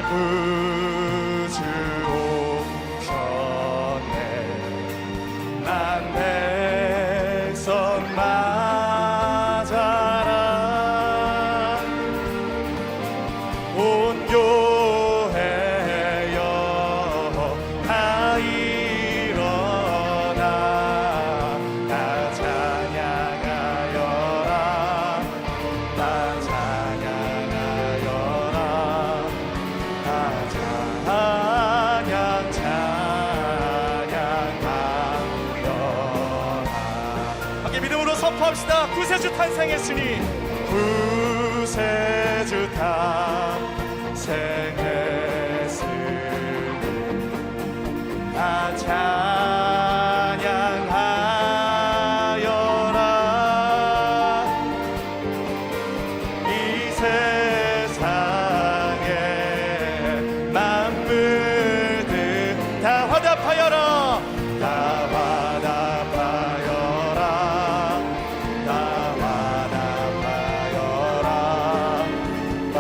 구주 오셨네. 난 백성 맞아라. 온 교회여 다 일어나 다 찬양하여라. 다 찬양하여라. 다 찬양 찬양하여라. 함께 믿음으로 선포합시다. 구세주 탄생했으니 구세주 탄생했으니 다 찬양하여라. 이 세상에 만물들 다 화답하여라. 다 화답하여라. 다 화답하여라. 다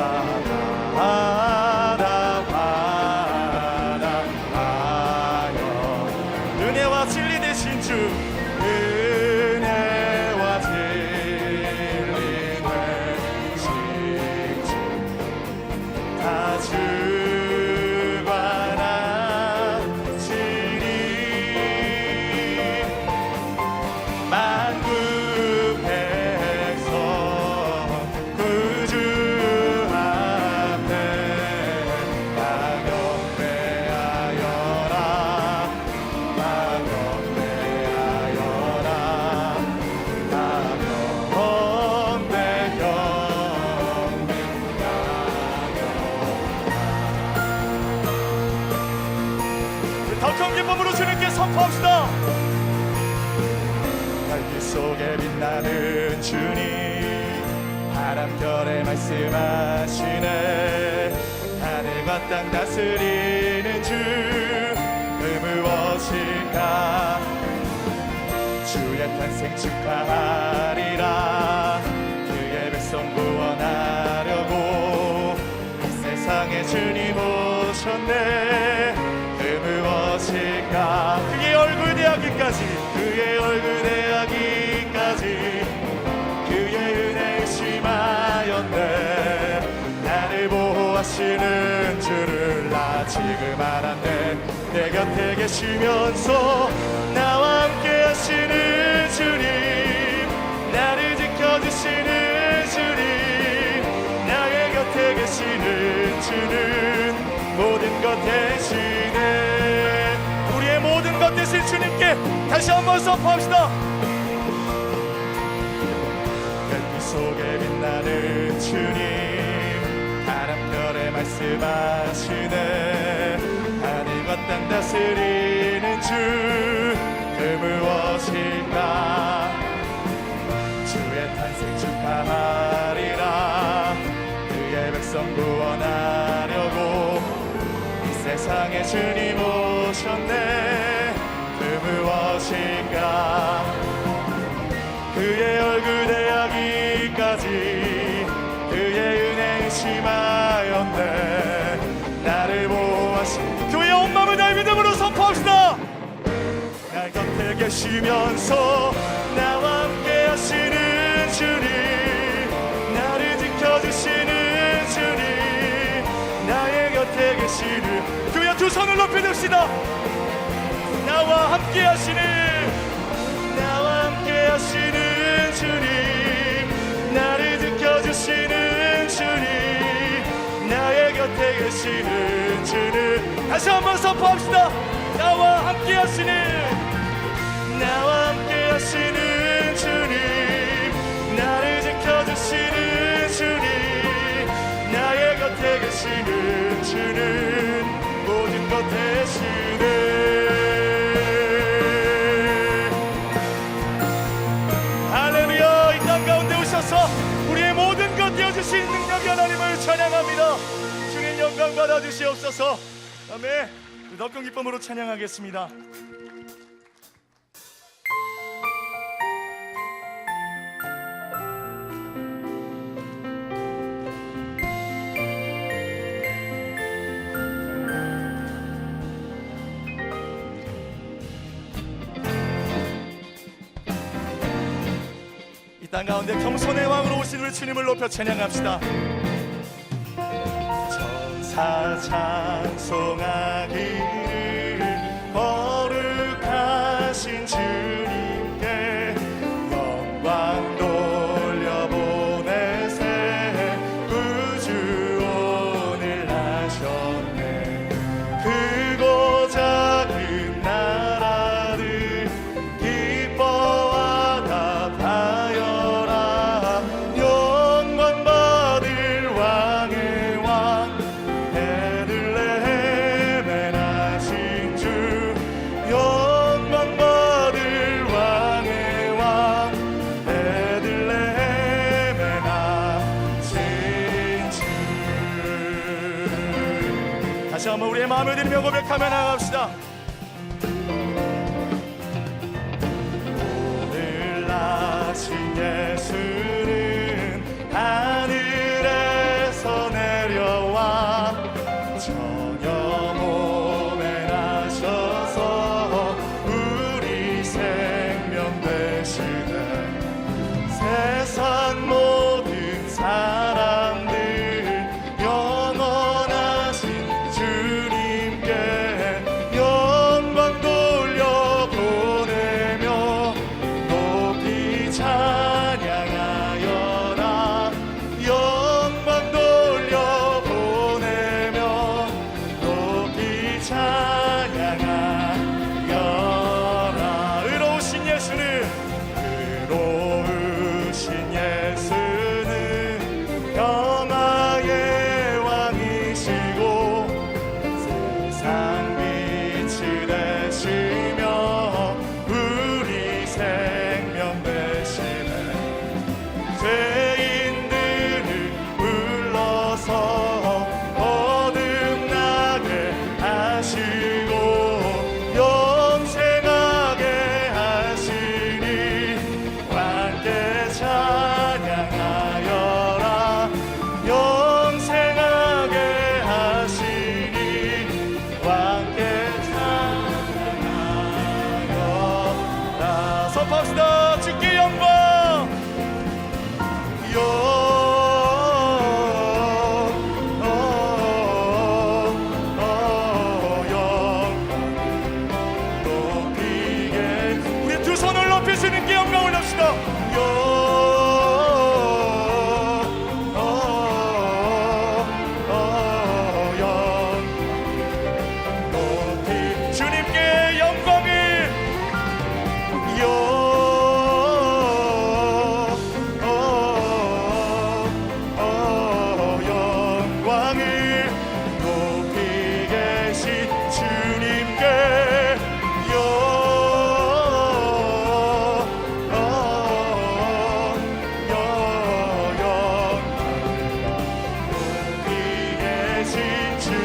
화답하여라. 은혜와 진리 되신 주, 은혜와 진리 되신 주, 다 주가 나시리. 만국 백성 구주 앞에 다 경배하여라. 다 경배하여라. 다 경배하여라. 더 큰 기쁨으로 주님께 선포합시다. 달빛 속에 빛나는 주님, 바람결에 말씀하시네. 하늘과 땅 다스리는 주, 그 무엇일까? 주의 탄생 축하하리라. 그의 백성 구원하려고 이 세상에 주님 오셨네. 그 무엇일까? 그의 얼굴 대하기까지, 그의 얼굴 대하기까지 그의 은혜에 심하였네. 나를 보호하시는 주를 나 지금 알았네. 내 곁에 계시면서 나와 함께 하시는 주님, 나를 지켜주시는 주님, 나의 곁에 계시는 주는 모든 것 대신에 우리의 모든 것 대신 주님께 다시 한번 선포합시다. 별빛 속에 빛나는 주님, 바람결에 말씀하시네. 하늘과 땅 다스리는 주, 그 무엇일까? 주의 탄생 축하하리라. 그의 백성 구원하려고 이 세상에 주님 오셨네. 그 무엇일까? 그의 얼굴 대하기까지 그의 은혜에 심하였네. 나를 보호하신 교회 온 마음을 다해 믿음으로 선포합시다. 날 곁에 계시면서 나와 함께 하시는 주님, 나를 지켜주시는 주님, 나의 곁에 계시는 교회 두 손을 높이 듭시다. 나와 함께 하시는, 나와 함께 하시는 주님, 나를 지켜주시는 주님, 나의 곁에 계시는 주는 다시 한번 선포합시다. 나와 함께 하시는, 나와 함께 하시는 주님, 나를 지켜주시는 주님, 나의 곁에 계시는 주는 모든 것 대신에. 할렐루야. 이 땅 가운데 오셔서 우리의 모든 것 되어주신 능력의 하나님을 찬양합니다. 주님 영광 받아주시옵소서. 아멘. 더 큰 기쁨으로 찬양하겠습니다. 땅 가운데 겸손의 왕으로 오신 우리 주님을 높여 찬양합시다. 천사 찬송하기를 거룩하신 주님께 영광 돌려보내세 구주원을 하셨네. 크고 작은 나라들 기뻐하다 하여라. 영광 받을 왕의 왕 베들레헴에 나신 주. 영광 받을 왕의 왕 베들레헴에 나신 주. 다시 한번 우리의 마음을 들이며 고백하며 나갑시다. 오늘 나신 예수는 하늘에서 내려와 저녁 몸에 나셔서 우리 생명 되시네. 세상 모든 사람들 영원하신 주님께 영광 돌려보내며 높이 찬양하여라. 영광 돌려보내며 높이 찬양하여라. 의로우신 예수는 평화의 왕이시고 세상 빛이 되시며 우리 생명 되시네. 죄인들을 불러서 거듭나게 하시고 영생하게 하시니 함께 찬양하여라. 영생하게 하시니 함께 찬양하여라. 선포합시다. 주께 영광 높이게. 우리 두 손을 높이 주님께 영광 올립시다. 높이 주님께 영광을 영광을 높이 계신 주님께 높이 계신 주님께.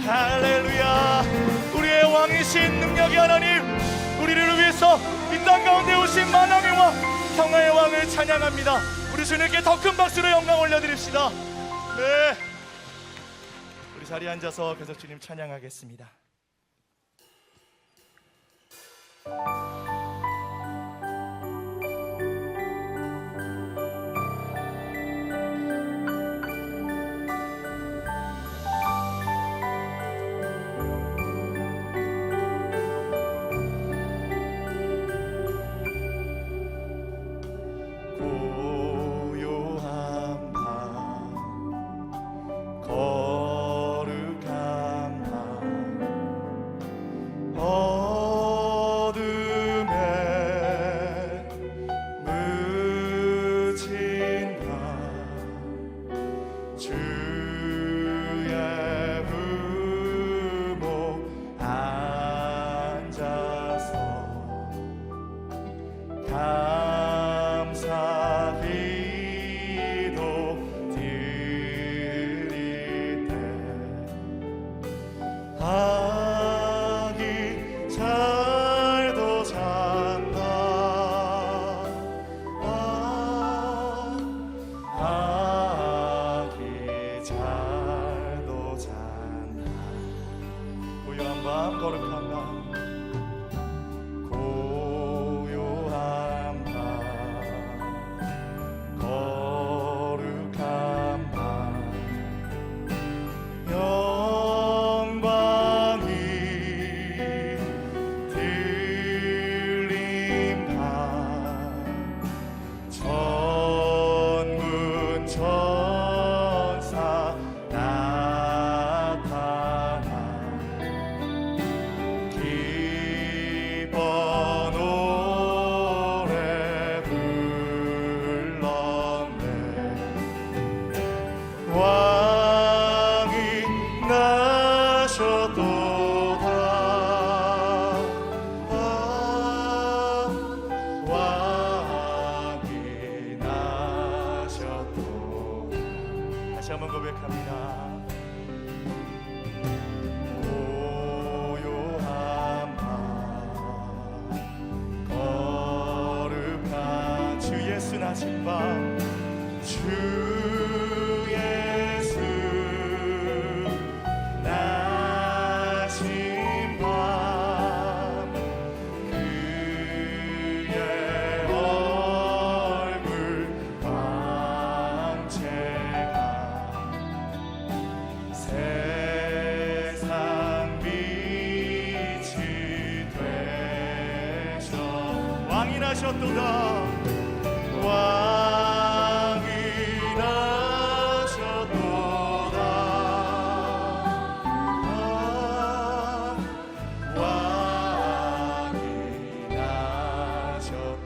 할렐루야. 우리의 왕이신 능력의 하나님, 우리를 위해서 이 땅 가운데 오신 만왕의 왕 평화의 왕을 찬양합니다. 우리 주님께 더 큰 박수로 영광 올려드립시다. 네, 우리 자리에 앉아서 계속 주님 찬양하겠습니다. 고요한 밤 거룩한 밤 어둠 한번 고백합니다. 고요한 밤 거룩한 주 예수 나신 밤 주 예수 나신 밤 그의 얼굴 광채가 세상 빛이 되셔 왕이 나셨도다 왕이 나셨도다 왕이 나셨도다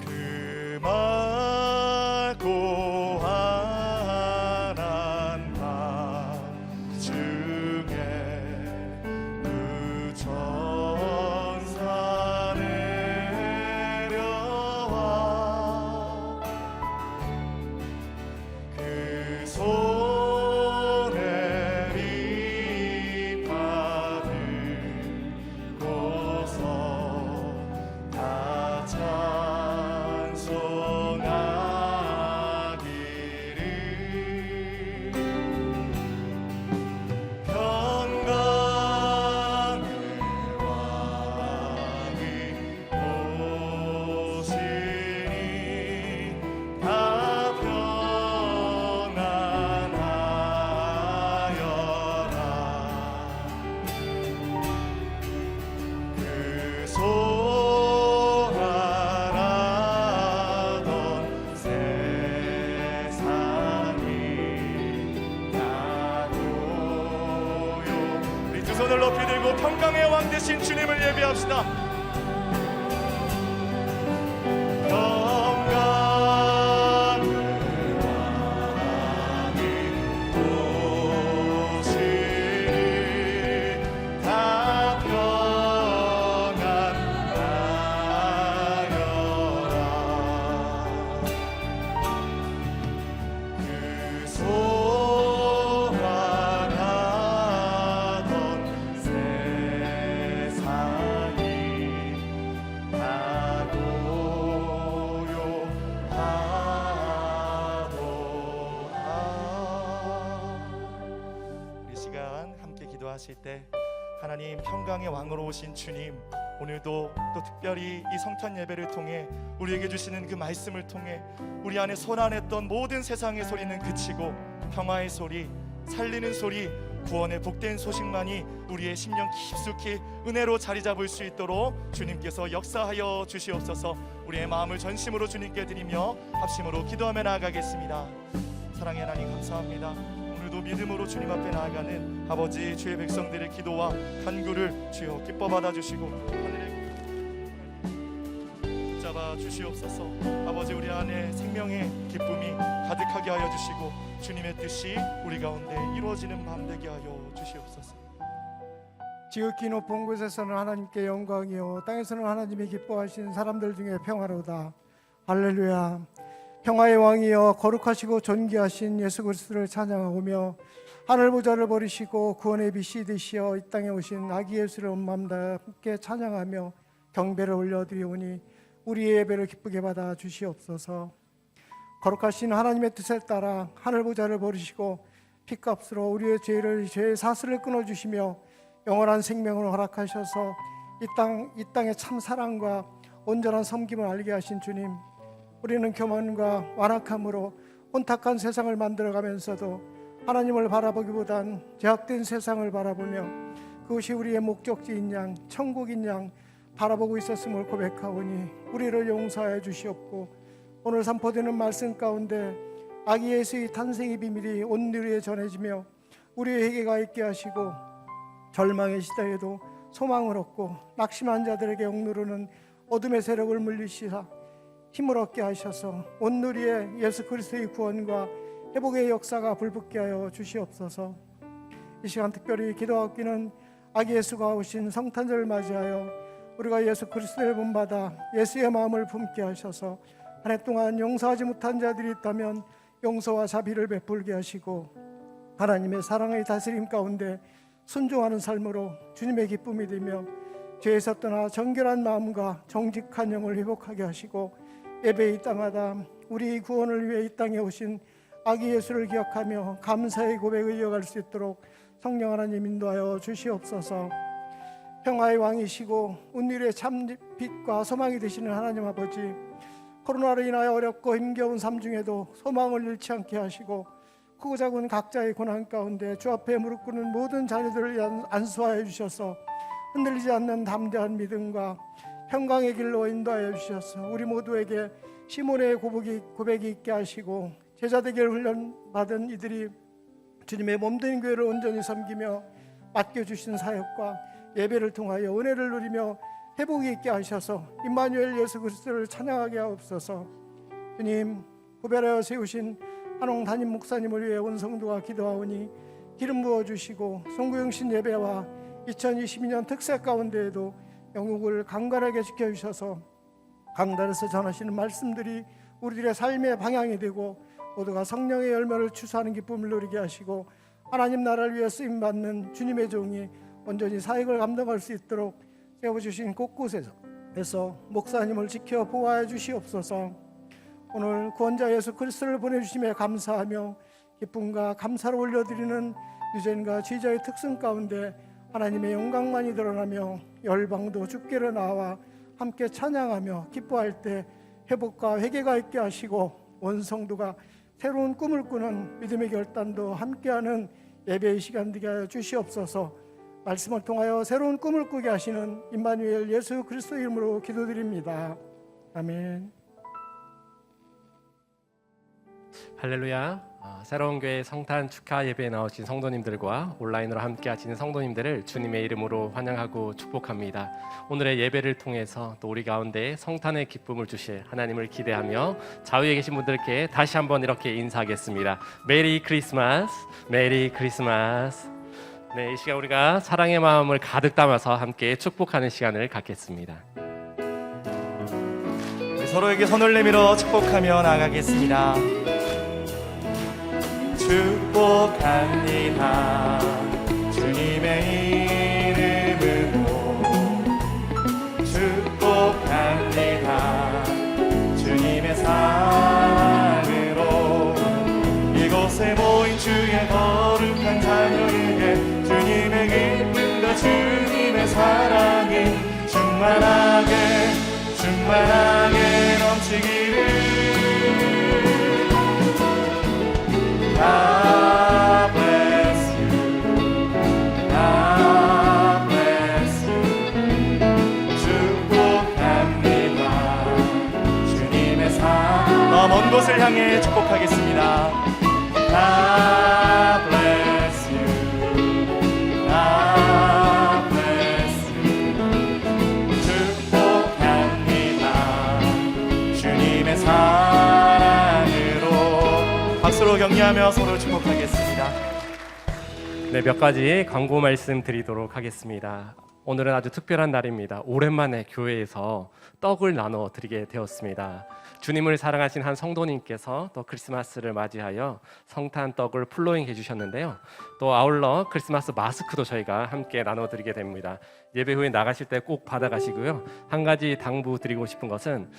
그 맑고 환한 밤 중에 그 천사 내려와 그 손에 빛 받으고서 다 찬송하기를 평강의 왕이 오시니 다 평안하여라 그 소란하던 세상이 나고요 우리 두 손을 높이 들고 평강의 왕 되신 주님을 예배합시다. 평강의 왕이 오시니 다 평안하여라 그 소란하던 세상이 이 시간 함께 기도하실 때 하나님 평강의 왕으로 오신 주님 오늘도 또 특별히 이 성탄 예배를 통해 우리에게 주시는 그 말씀을 통해 우리 안에 소란했던 모든 세상의 소리는 그치고 평화의 소리 살리는 소리 구원의 복된 소식만이 우리의 심령 깊숙이 은혜로 자리 잡을 수 있도록 주님께서 역사하여 주시옵소서. 우리의 마음을 전심으로 주님께 드리며 합심으로 기도하며 나아가겠습니다. 사랑의 하나님 감사합니다. 오늘도 믿음으로 주님 앞에 나아가는 아버지 주의 백성들의 기도와 간구를 주여 기뻐 받아주시고 하늘의 붙잡아 주시옵소서. 아버지 우리 안에 생명의 기쁨이 가득하게 하여 주시고 주님의 뜻이 우리 가운데 이루어지는 밤 되게 하여 주시옵소서. 지극히 높은 곳에서는 하나님께 영광이요 땅에서는 하나님이 기뻐하신 사람들 중에 평화로다. 할렐루야. 평화의 왕이여 거룩하시고 존귀하신 예수 그리스도를 찬양하오며 하늘 보좌를 버리시고 구원의 빛이 되시어 이 땅에 오신 아기 예수를 온 마음 다 함께 찬양하며 경배를 올려드리오니 우리의 예배를 기쁘게 받아 주시옵소서. 거룩하신 하나님의 뜻을 따라 하늘 보좌를 버리시고 피값으로 우리의 죄의 사슬을 끊어주시며 영원한 생명을 허락하셔서 이 땅의 참 사랑과 온전한 섬김을 알게 하신 주님, 우리는 교만과 완악함으로 혼탁한 세상을 만들어가면서도 하나님을 바라보기보단 제약된 세상을 바라보며 그것이 우리의 목적지인 양 천국인 양 바라보고 있었음을 고백하오니 우리를 용서하여 주시옵고 오늘 선포되는 말씀 가운데 아기 예수의 탄생의 비밀이 온 누리에 전해지며 우리의 회개가 있게 하시고 절망의 시대에도 소망을 얻고 낙심한 자들에게 억누르는 어둠의 세력을 물리시사 힘을 얻게 하셔서 온 누리에 예수 그리스도의 구원과 회복의 역사가 불붙게 하여 주시옵소서. 이 시간 특별히 기도하기는 아기 예수가 오신 성탄절을 맞이하여 우리가 예수 그리스도를 본받아 예수의 마음을 품게 하셔서 한 해 동안 용서하지 못한 자들이 있다면 용서와 자비를 베풀게 하시고 하나님의 사랑의 다스림 가운데 순종하는 삶으로 주님의 기쁨이 되며 죄에서 떠나 정결한 마음과 정직한 영을 회복하게 하시고 예배의 땅마다 우리 구원을 위해 이 땅에 오신 아기 예수를 기억하며 감사의 고백을 이어갈 수 있도록 성령 하나님 인도하여 주시옵소서. 평화의 왕이시고 온누리의 참 빛과 소망이 되시는 하나님 아버지, 코로나로 인하여 어렵고 힘겨운 삶 중에도 소망을 잃지 않게 하시고 크고 작은 각자의 고난 가운데 주 앞에 무릎 꿇는 모든 자녀들을 안수하여 주셔서 흔들리지 않는 담대한 믿음과 평강의 길로 인도하여 주셔서 우리 모두에게 시몬의 고백이 있게 하시고 제자 되기를 훈련받은 이들이 주님의 몸된 교회를 온전히 섬기며 맡겨주신 사역과 예배를 통하여 은혜를 누리며 회복이 있게 하셔서 임마누엘 예수 그리스도를 찬양하게 하옵소서. 주님, 구별하여 세우신 한홍 담임 목사님을 위해 온 성도가 기도하오니 기름 부어주시고 송구영신 예배와 2022년 특세 가운데에도 영국을 강건하게 지켜주셔서 강단에서 전하시는 말씀들이 우리들의 삶의 방향이 되고 모두가 성령의 열매를 추수하는 기쁨을 누리게 하시고 하나님 나라를 위해 쓰임받는 주님의 종이 온전히 사역을 감당할 수 있도록 세워주신 곳곳에서 목사님을 지켜 보호하여 주시옵소서. 오늘 구원자 예수 그리스도를 보내주심에 감사하며 기쁨과 감사를 올려드리는 유전과 지자의 특성 가운데 하나님의 영광만이 드러나며 열방도 주께로 나와 함께 찬양하며 기뻐할 때 회복과 회개가 있게 하시고 온 성도가 새로운 꿈을 꾸는 믿음의 결단도 함께하는 예배의 시간 되게 하여 주시옵소서. 말씀을 통하여 새로운 꿈을 꾸게 하시는 임마누엘 예수 그리스도 이름으로 기도드립니다. 아멘. 할렐루야. 새로운 교회 성탄 축하 예배에 나오신 성도님들과 온라인으로 함께 하시는 성도님들을 주님의 이름으로 환영하고 축복합니다. 오늘의 예배를 통해서 또 우리 가운데 성탄의 기쁨을 주실 하나님을 기대하며 좌우에 계신 분들께 다시 한번 이렇게 인사하겠습니다. 메리 크리스마스, 메리 크리스마스. 네, 이 시간 우리가 사랑의 마음을 가득 담아서 함께 축복하는 시간을 갖겠습니다. 우리 서로에게 손을 내밀어 축복하며 나가겠습니다. 축복합니다. 주님의 이름으로 축복합니다. 주님의 사랑으로 이곳에 모인 주의 거룩한 자녀에게 주님의 기쁨과 주님의 사랑이 충만하게 넘치기를. God bless you, God bless you. 축복합니다. 주님의 사랑. 더 먼 곳을 향해 축복하겠습니다. God bless you, God bless you. 축복합니다. 주님의 사랑으로. 박수로 격려하며 서로 축복하겠습니다. 네, 몇 가지 광고 말씀 드리도록 하겠습니다. 오늘은 아주 특별한 날입니다. 오랜만에 교회에서 떡을 나눠 드리게 되었습니다. 주님을 사랑하신 한 성도님께서 또 크리스마스를 맞이하여 성탄 떡을 플로잉 해주셨는데요. 또 아울러 크리스마스 마스크도 저희가 함께 나눠드리게 됩니다. 예배 후에 나가실 때 꼭 받아가시고요. 한 가지 당부 드리고 싶은 것은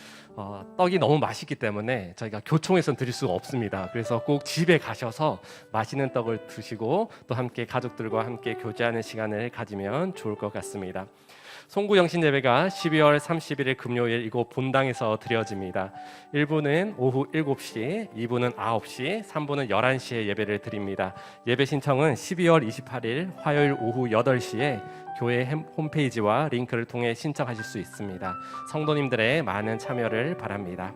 떡이 너무 맛있기 때문에 저희가 교총에선 드릴 수가 없습니다. 그래서 꼭 집에 가셔서 맛있는 떡을 드시고 또 함께 가족들과 함께 교제하는 시간을 가지면 좋을 것 같습니다. 송구 영신 예배가 12월 31일 금요일 이곳 본당에서 드려집니다. 1부는 오후 7시, 2부는 9시, 3부는 11시에 예배를 드립니다. 예배 신청은 12월 28일 화요일 오후 8시에 교회 홈페이지와 링크를 통해 신청하실 수 있습니다. 성도님들의 많은 참여를 바랍니다.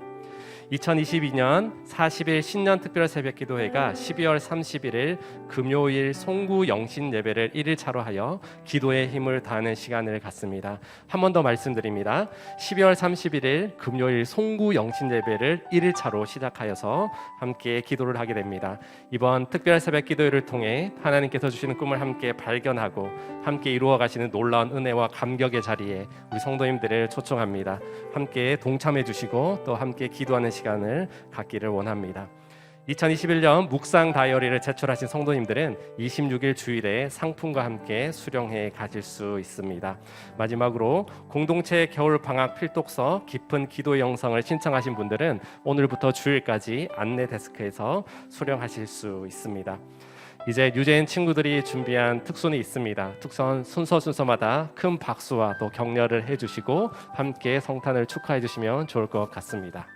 2022년 40일 신년 특별 새벽기도회가 12월 31일 금요일 송구 영신 예배를 1일차로 하여 기도의 힘을 다하는 시간을 갖습니다. 한 번 더 말씀드립니다. 12월 31일 금요일 송구 영신 예배를 1일차로 시작하여서 함께 기도를 하게 됩니다. 이번 특별 새벽기도회를 통해 하나님께서 주시는 꿈을 함께 발견하고 함께 이루어 가시는 놀라운 은혜와 감격의 자리에 우리 성도님들을 초청합니다. 함께 동참해 주시고 또 함께 기도하는 시간을 갖기를 원합니다. 2021년 묵상 다이어리를 제출하신 성도님들은 26일 주일에 상품과 함께 수령해 가질 수 있습니다. 마지막으로 공동체 겨울 방학 필독서 깊은 기도 영성을 신청하신 분들은 오늘부터 주일까지 안내 데스크에서 수령하실 수 있습니다. 이제 유재인 친구들이 준비한 특선이 있습니다. 특선 순서마다 큰 박수와 또 격려를 해주시고 함께 성탄을 축하해 주시면 좋을 것 같습니다.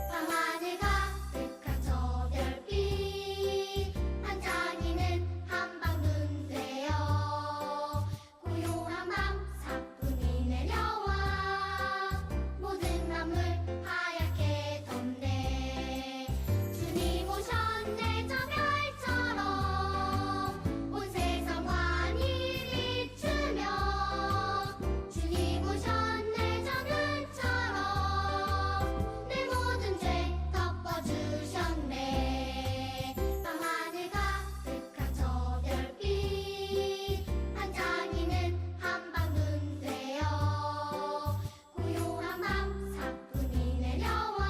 밤하늘 가득한 저 별빛 반짝이는 한방눈 되어 고요한 밤 사뿐히 내려와 모든 만물 하얗게 덮네. 주님 오셨네 저 별처럼 온 세상 환히 비추며 주님 오셨네 저 눈처럼 내 모든 죄 덮어주셨네. 밤하늘 가득한 저 별빛 반짝이는 한방눈 되어 고요한 밤 사뿐히 내려와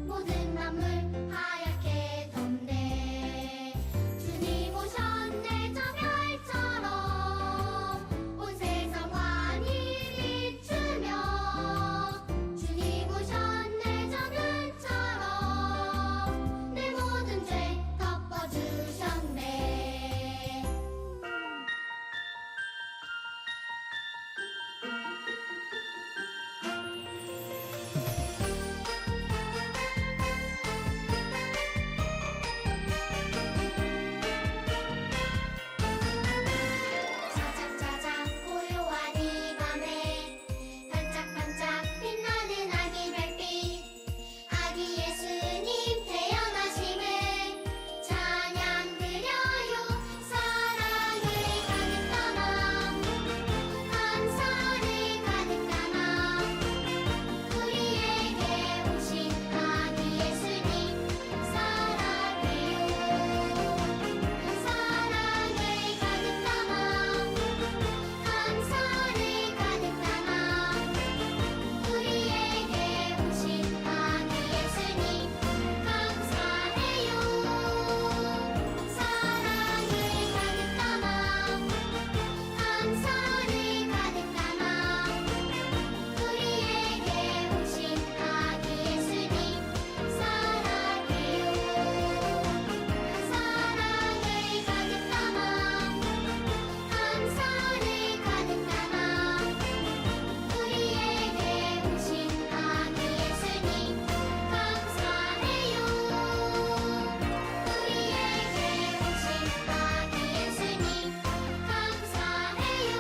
모든 만물 하얗게 덮네. 주님 오셨네 저 별처럼 온 세상 환히 비추며 주님 오셨네 저 눈처럼 내 모든 죄 덮어주셨네. 짜장짜장 고요한 이 밤에 반짝반짝 빛나는 아기 별빛 아기 예수님 태어나심을 찬양 드려요. 사랑을 가득 담아 감사를 가득 담아 우리에게 오신 아기 예수님 사랑해요. 사랑을 가득 담아 감사를 가득 담아 우리에게 오신 아기 예수님 감사해요. 사랑을 가득 담아 감사를 가득 담아 우리에게 오신 아기 예수님 사랑해요. 사랑을 가득 담아 감사를 가득 담아 우리에게 오신 아기 예수님 감사해요. 우리에게 오신 아기 예수님 감사해요.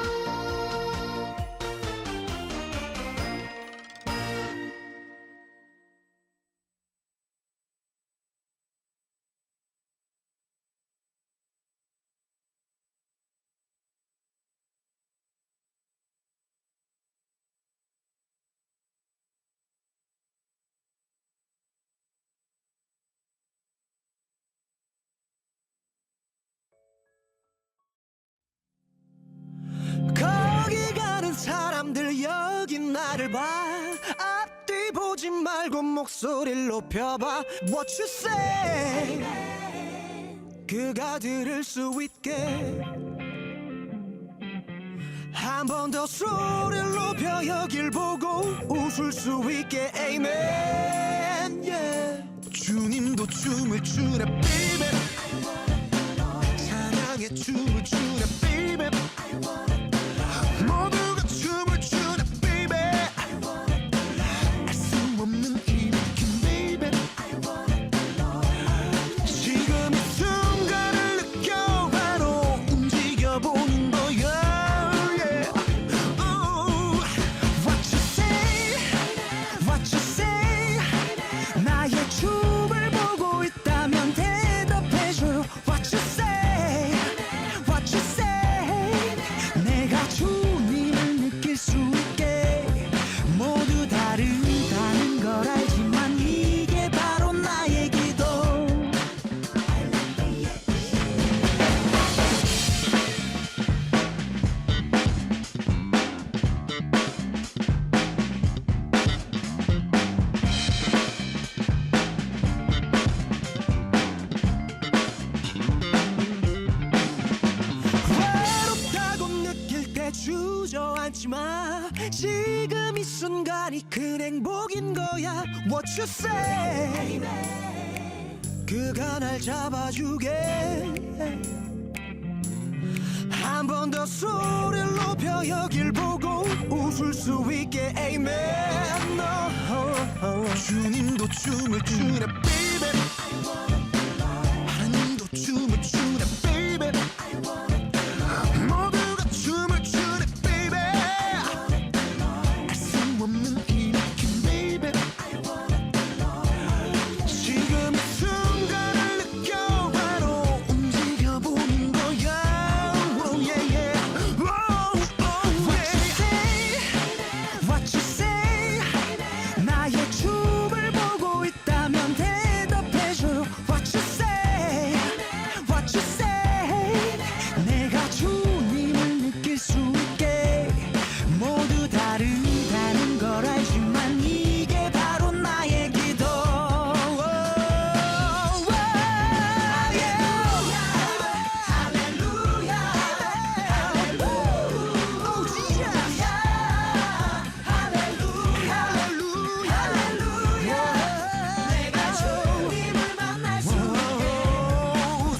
거기 가는 사람들 여긴 나를 봐 앞뒤 보지 말고 목소리를 높여봐 What you say 그가 들을 수 있게 한 번 더 소리를 높여 여길 보고 웃을 수 있게 Amen yeah. 주님도 춤을 추네 baby 찬양의 춤을 추네 baby 모두가 춤을 추네 baby 알 수 없는 일으킨 baby 지금 이 순간을 느껴 바로 움직여보는 거야 yeah. Ooh, what you say what you say 나의 춤을 보고 있다면 대답해줘요 What you say What you say 내가 주님을 느낄 수 있게 모두 다르다는 걸 알지만 이게 바로 나의 기도 외롭다고 느낄 때 주저앉지 마 지금 이 순간이 큰 행복인 거야 What you say 그가 날 잡아주게 한 번 더 소리를 높여 여길 보고 웃을 수 있게 Amen 주님도 춤을 추네 baby 하나님도 춤을 추네 baby 모두가 춤을 추네 baby 알 수 없는 일으킨 baby 지금 이 순간을 느껴 바로 움직여보는 거야 oh, yeah, yeah. Oh, oh, yeah. What you say 나의 춤을 보고 있다면 대답해줘요 What you say What you say 내가 주님을 느낄 수 있게 모두 다르다는 걸 알지만 이게 바로 나의 기도 내가 주님을 만날 수 있게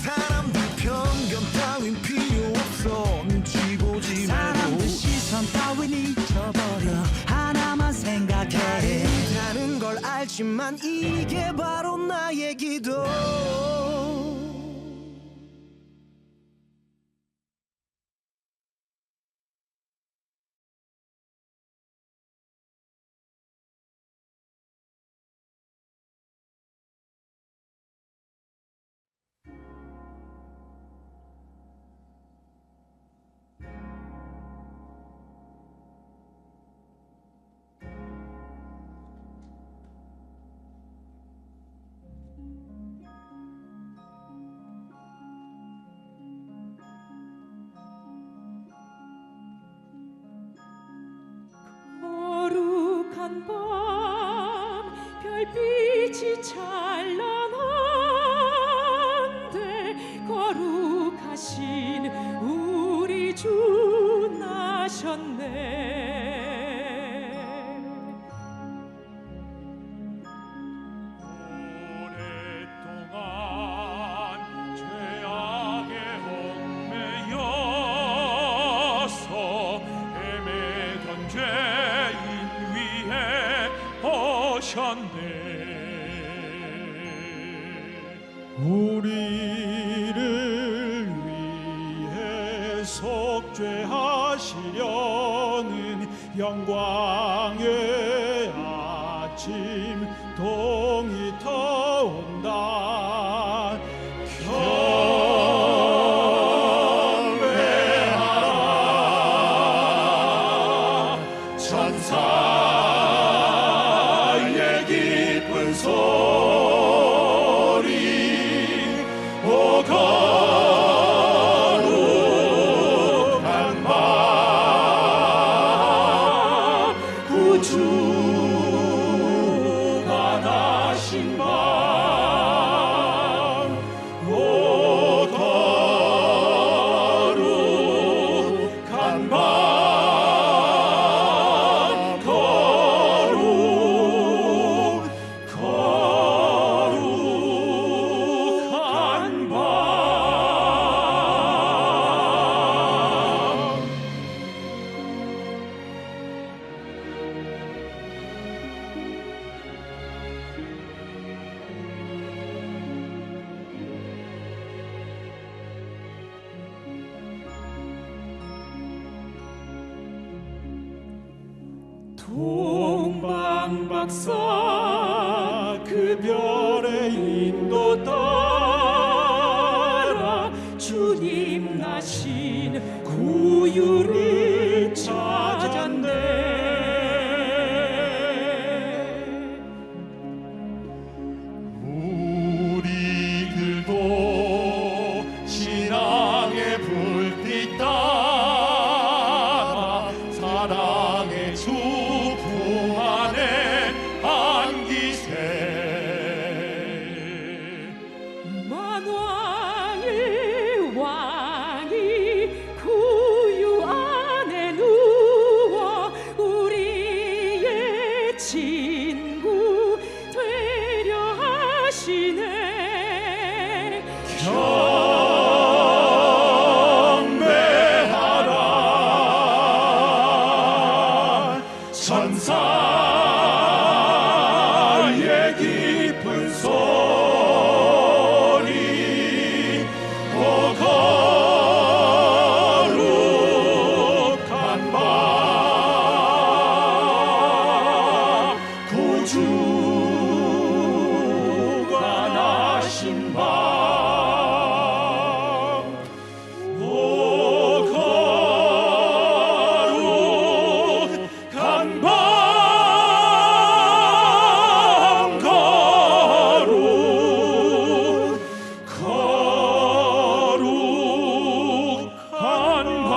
사람들 편견 따윈 필요 없어 눈치 보지 말고 사람들 시선 따윈 잊어버려 하나만 생각해 다른 걸 알지만 이게 바로 나의 기도 거룩한 밤 별빛이 찬란한데 거룩하신 우리 주 나셨네 오랫동안 죄악에 얽매여서 헤매던 죄인 위에 오셨네 우리를 위해 속죄하시려는 영광의 아침 동이 터온다 경배하라 천사의 기쁜 소리 오 거룩한 밤 구주가 나신 밤 오 거룩한 밤 거룩한 밤 동방박사 그 별의 인도 따라 주님 나신 구유를 찾았네. 우리들도 신앙의 불빛 따라 사랑의 주 부활의 안기세 만왕의 왕이 구유 안에 누워 우리의 친구 되려 하시네. 경배하라 천사의 깊은 소리 오 거룩한 밤 구주가 나신 밤 오 거룩한 밤 거룩한 밤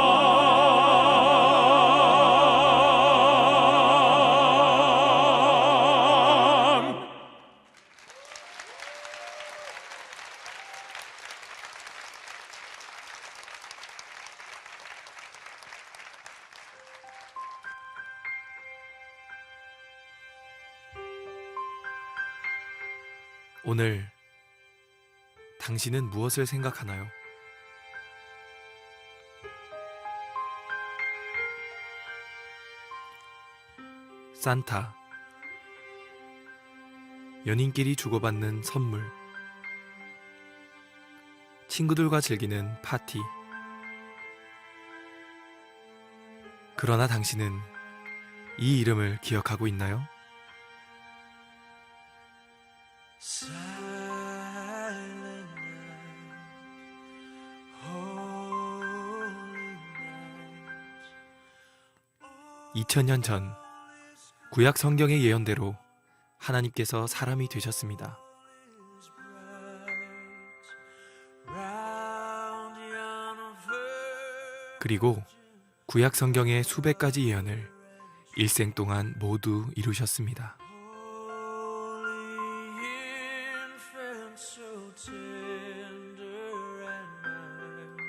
오늘 당신은 무엇을 생각하나요? 산타, 연인끼리 주고받는 선물, 친구들과 즐기는 파티. 그러나 당신은 이 이름을 기억하고 있나요? Silent night, holy night. 2000년 전 구약 성경의 예언대로 하나님께서 사람이 되셨습니다. Round yon earth, 그리고 구약 성경의 수백 가지 예언을 일생 동안 모두 이루셨습니다. holy infant, so tender and mild.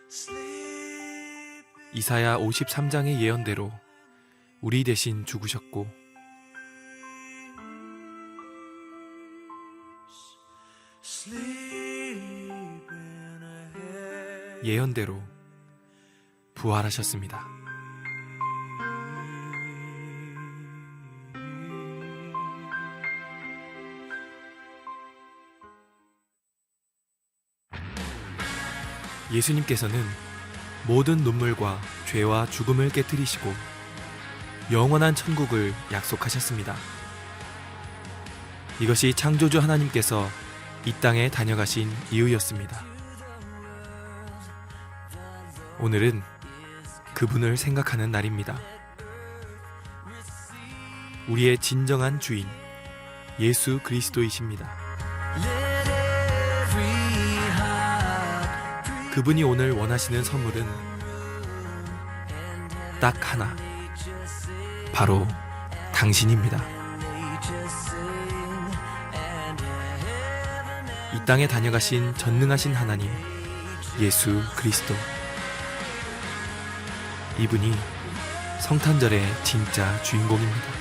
Sleep, 이사야 53장의 예언대로 우리 대신 죽으셨고 sleep in a head. 예언대로 부활하셨습니다. 예수님께서는 모든 눈물과 죄와 죽음을 깨뜨리시고 영원한 천국을 약속하셨습니다. 이것이 창조주 하나님께서 이 땅에 다녀가신 이유였습니다. 오늘은 그분을 생각하는 날입니다. 우리의 진정한 주인 예수 그리스도이십니다. Let every heart 그분이 오늘 원하시는 선물은 딱 하나, 바로 당신입니다. 이 땅에 다녀가신 전능하신 하나님, 예수 그리스도. 이분이 성탄절의 진짜 주인공입니다.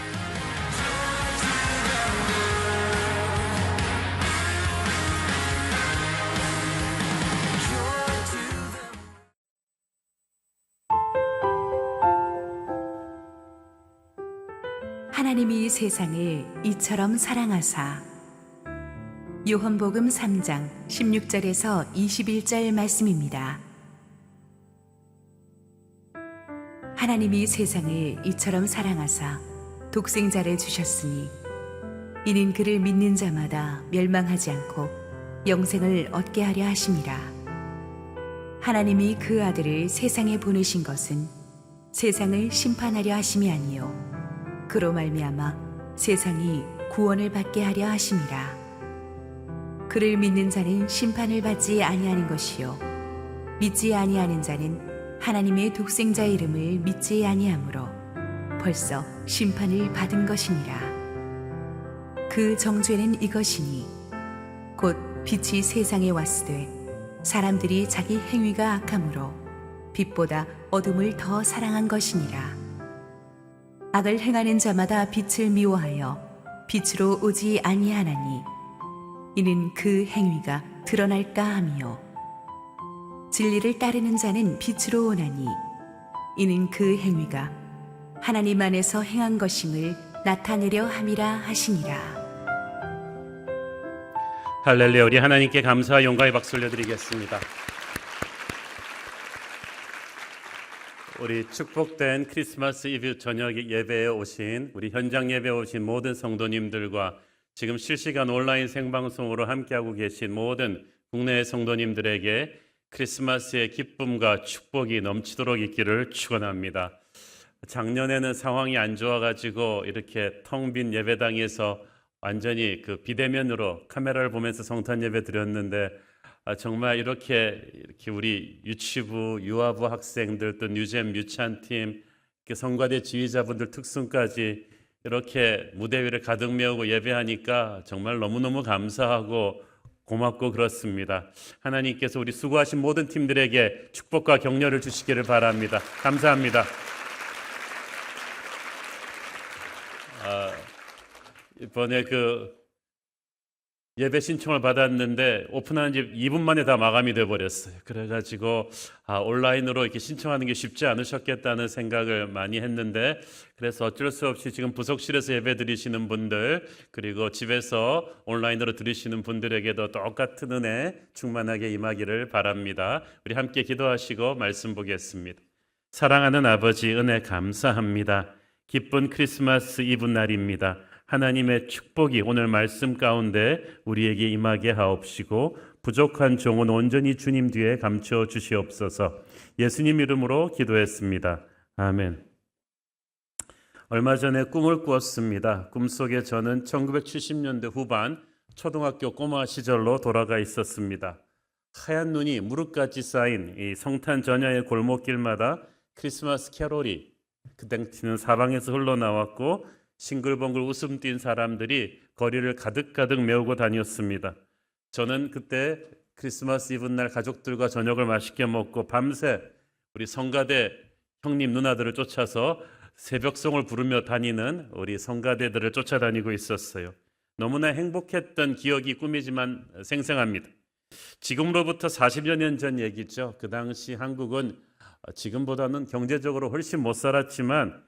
하나님이 세상을 이처럼 사랑하사. 요한복음 3장 16절에서 21절 말씀입니다. 하나님이 세상을 이처럼 사랑하사 독생자를 주셨으니 이는 그를 믿는 자마다 멸망하지 않고 영생을 얻게 하려 하심이라. 하나님이 그 아들을 세상에 보내신 것은 세상을 심판하려 하심이 아니요 그로 말미암아 세상이 구원을 받게 하려 하심이라. 그를 믿는 자는 심판을 받지 아니하는 것이요 믿지 아니하는 자는 하나님의 독생자 이름을 믿지 아니하므로 벌써 심판을 받은 것이니라. 그 정죄는 이것이니 곧 빛이 세상에 왔으되 사람들이 자기 행위가 악함으로 빛보다 어둠을 더 사랑한 것이니라. 악을 행하는 자마다 빛을 미워하여 빛으로 오지 아니하나니 이는 그 행위가 드러날까 함이요 진리를 따르는 자는 빛으로 오나니 이는 그 행위가 하나님 안에서 행한 것임을 나타내려 함이라 하시니라. 할렐루야. 우리 하나님께 감사와 영광의 박수 올려드리겠습니다. 우리 축복된 크리스마스 이브 저녁 예배에 오신 우리 현장 예배에 오신 모든 성도님들과 지금 실시간 온라인 생방송으로 함께하고 계신 모든 국내의 성도님들에게 크리스마스의 기쁨과 축복이 넘치도록 있기를 축원합니다. 작년에는 상황이 안 좋아가지고 이렇게 텅 빈 예배당에서 완전히 그 비대면으로 카메라를 보면서 성탄 예배 드렸는데 정말 이렇게 우리 유치부, 유아부 학생들 또 뉴잼 유찬팀, 성가대 지휘자분들 특순까지 이렇게 무대 위를 가득 메우고 예배하니까 정말 너무너무 감사하고 고맙고 그렇습니다. 하나님께서 우리 수고하신 모든 팀들에게 축복과 격려를 주시기를 바랍니다. 감사합니다. 이번에 예배 신청을 받았는데 오픈한 지 2분 만에 다 마감이 돼버렸어요. 그래가지고 온라인으로 이렇게 신청하는 게 쉽지 않으셨겠다는 생각을 많이 했는데 그래서 어쩔 수 없이 지금 부속실에서 예배 드리시는 분들 그리고 집에서 온라인으로 드리시는 분들에게도 똑같은 은혜 충만하게 임하기를 바랍니다. 우리 함께 기도하시고 말씀 보겠습니다. 사랑하는 아버지 은혜 감사합니다. 기쁜 크리스마스 이브 날입니다. 하나님의 축복이 오늘 말씀 가운데 우리에게 임하게 하옵시고 부족한 종은 온전히 주님 뒤에 감추어 주시옵소서. 예수님 이름으로 기도했습니다. 아멘. 얼마 전에 꿈을 꾸었습니다. 꿈속에 저는 1970년대 후반 초등학교 꼬마 시절로 돌아가 있었습니다. 하얀 눈이 무릎까지 쌓인 이 성탄 전야의 골목길마다 크리스마스 캐롤이 그 당시는 사방에서 흘러나왔고 싱글벙글 웃음 띤 사람들이 거리를 가득가득 메우고 다녔습니다. 저는 그때 크리스마스 이브 날 가족들과 저녁을 맛있게 먹고 밤새 우리 성가대 형님 누나들을 쫓아서 새벽송을 부르며 다니는 우리 성가대들을 쫓아다니고 있었어요. 너무나 행복했던 기억이 꿈이지만 생생합니다. 지금으로부터 40여 년 전 얘기죠. 그 당시 한국은 지금보다는 경제적으로 훨씬 못 살았지만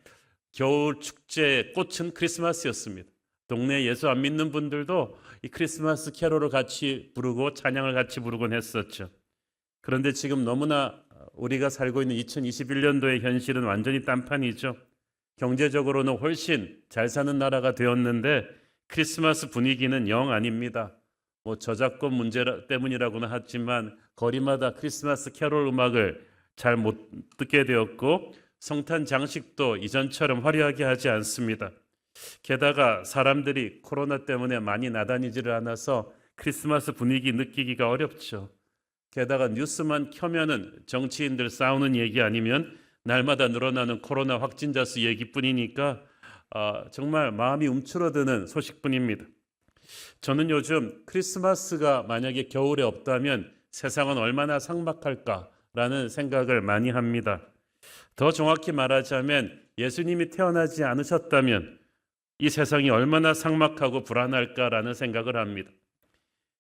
겨울 축제의 꽃은 크리스마스였습니다. 동네 예수 안 믿는 분들도 이 크리스마스 캐롤을 같이 부르고 찬양을 같이 부르곤 했었죠. 그런데 지금 너무나 우리가 살고 있는 2021년도의 현실은 완전히 딴판이죠. 경제적으로는 훨씬 잘 사는 나라가 되었는데 크리스마스 분위기는 영 아닙니다. 저작권 문제 때문이라고는 하지만 거리마다 크리스마스 캐롤 음악을 잘 못 듣게 되었고 성탄 장식도 이전처럼 화려하게 하지 않습니다. 게다가 사람들이 코로나 때문에 많이 나다니지를 않아서 크리스마스 분위기 느끼기가 어렵죠. 게다가 뉴스만 켜면은 정치인들 싸우는 얘기 아니면 날마다 늘어나는 코로나 확진자 수 얘기뿐이니까 정말 마음이 움츠러드는 소식뿐입니다. 저는 요즘 크리스마스가 만약에 겨울에 없다면 세상은 얼마나 삭막할까라는 생각을 많이 합니다. 더 정확히 말하자면 예수님이 태어나지 않으셨다면 이 세상이 얼마나 삭막하고 불안할까라는 생각을 합니다.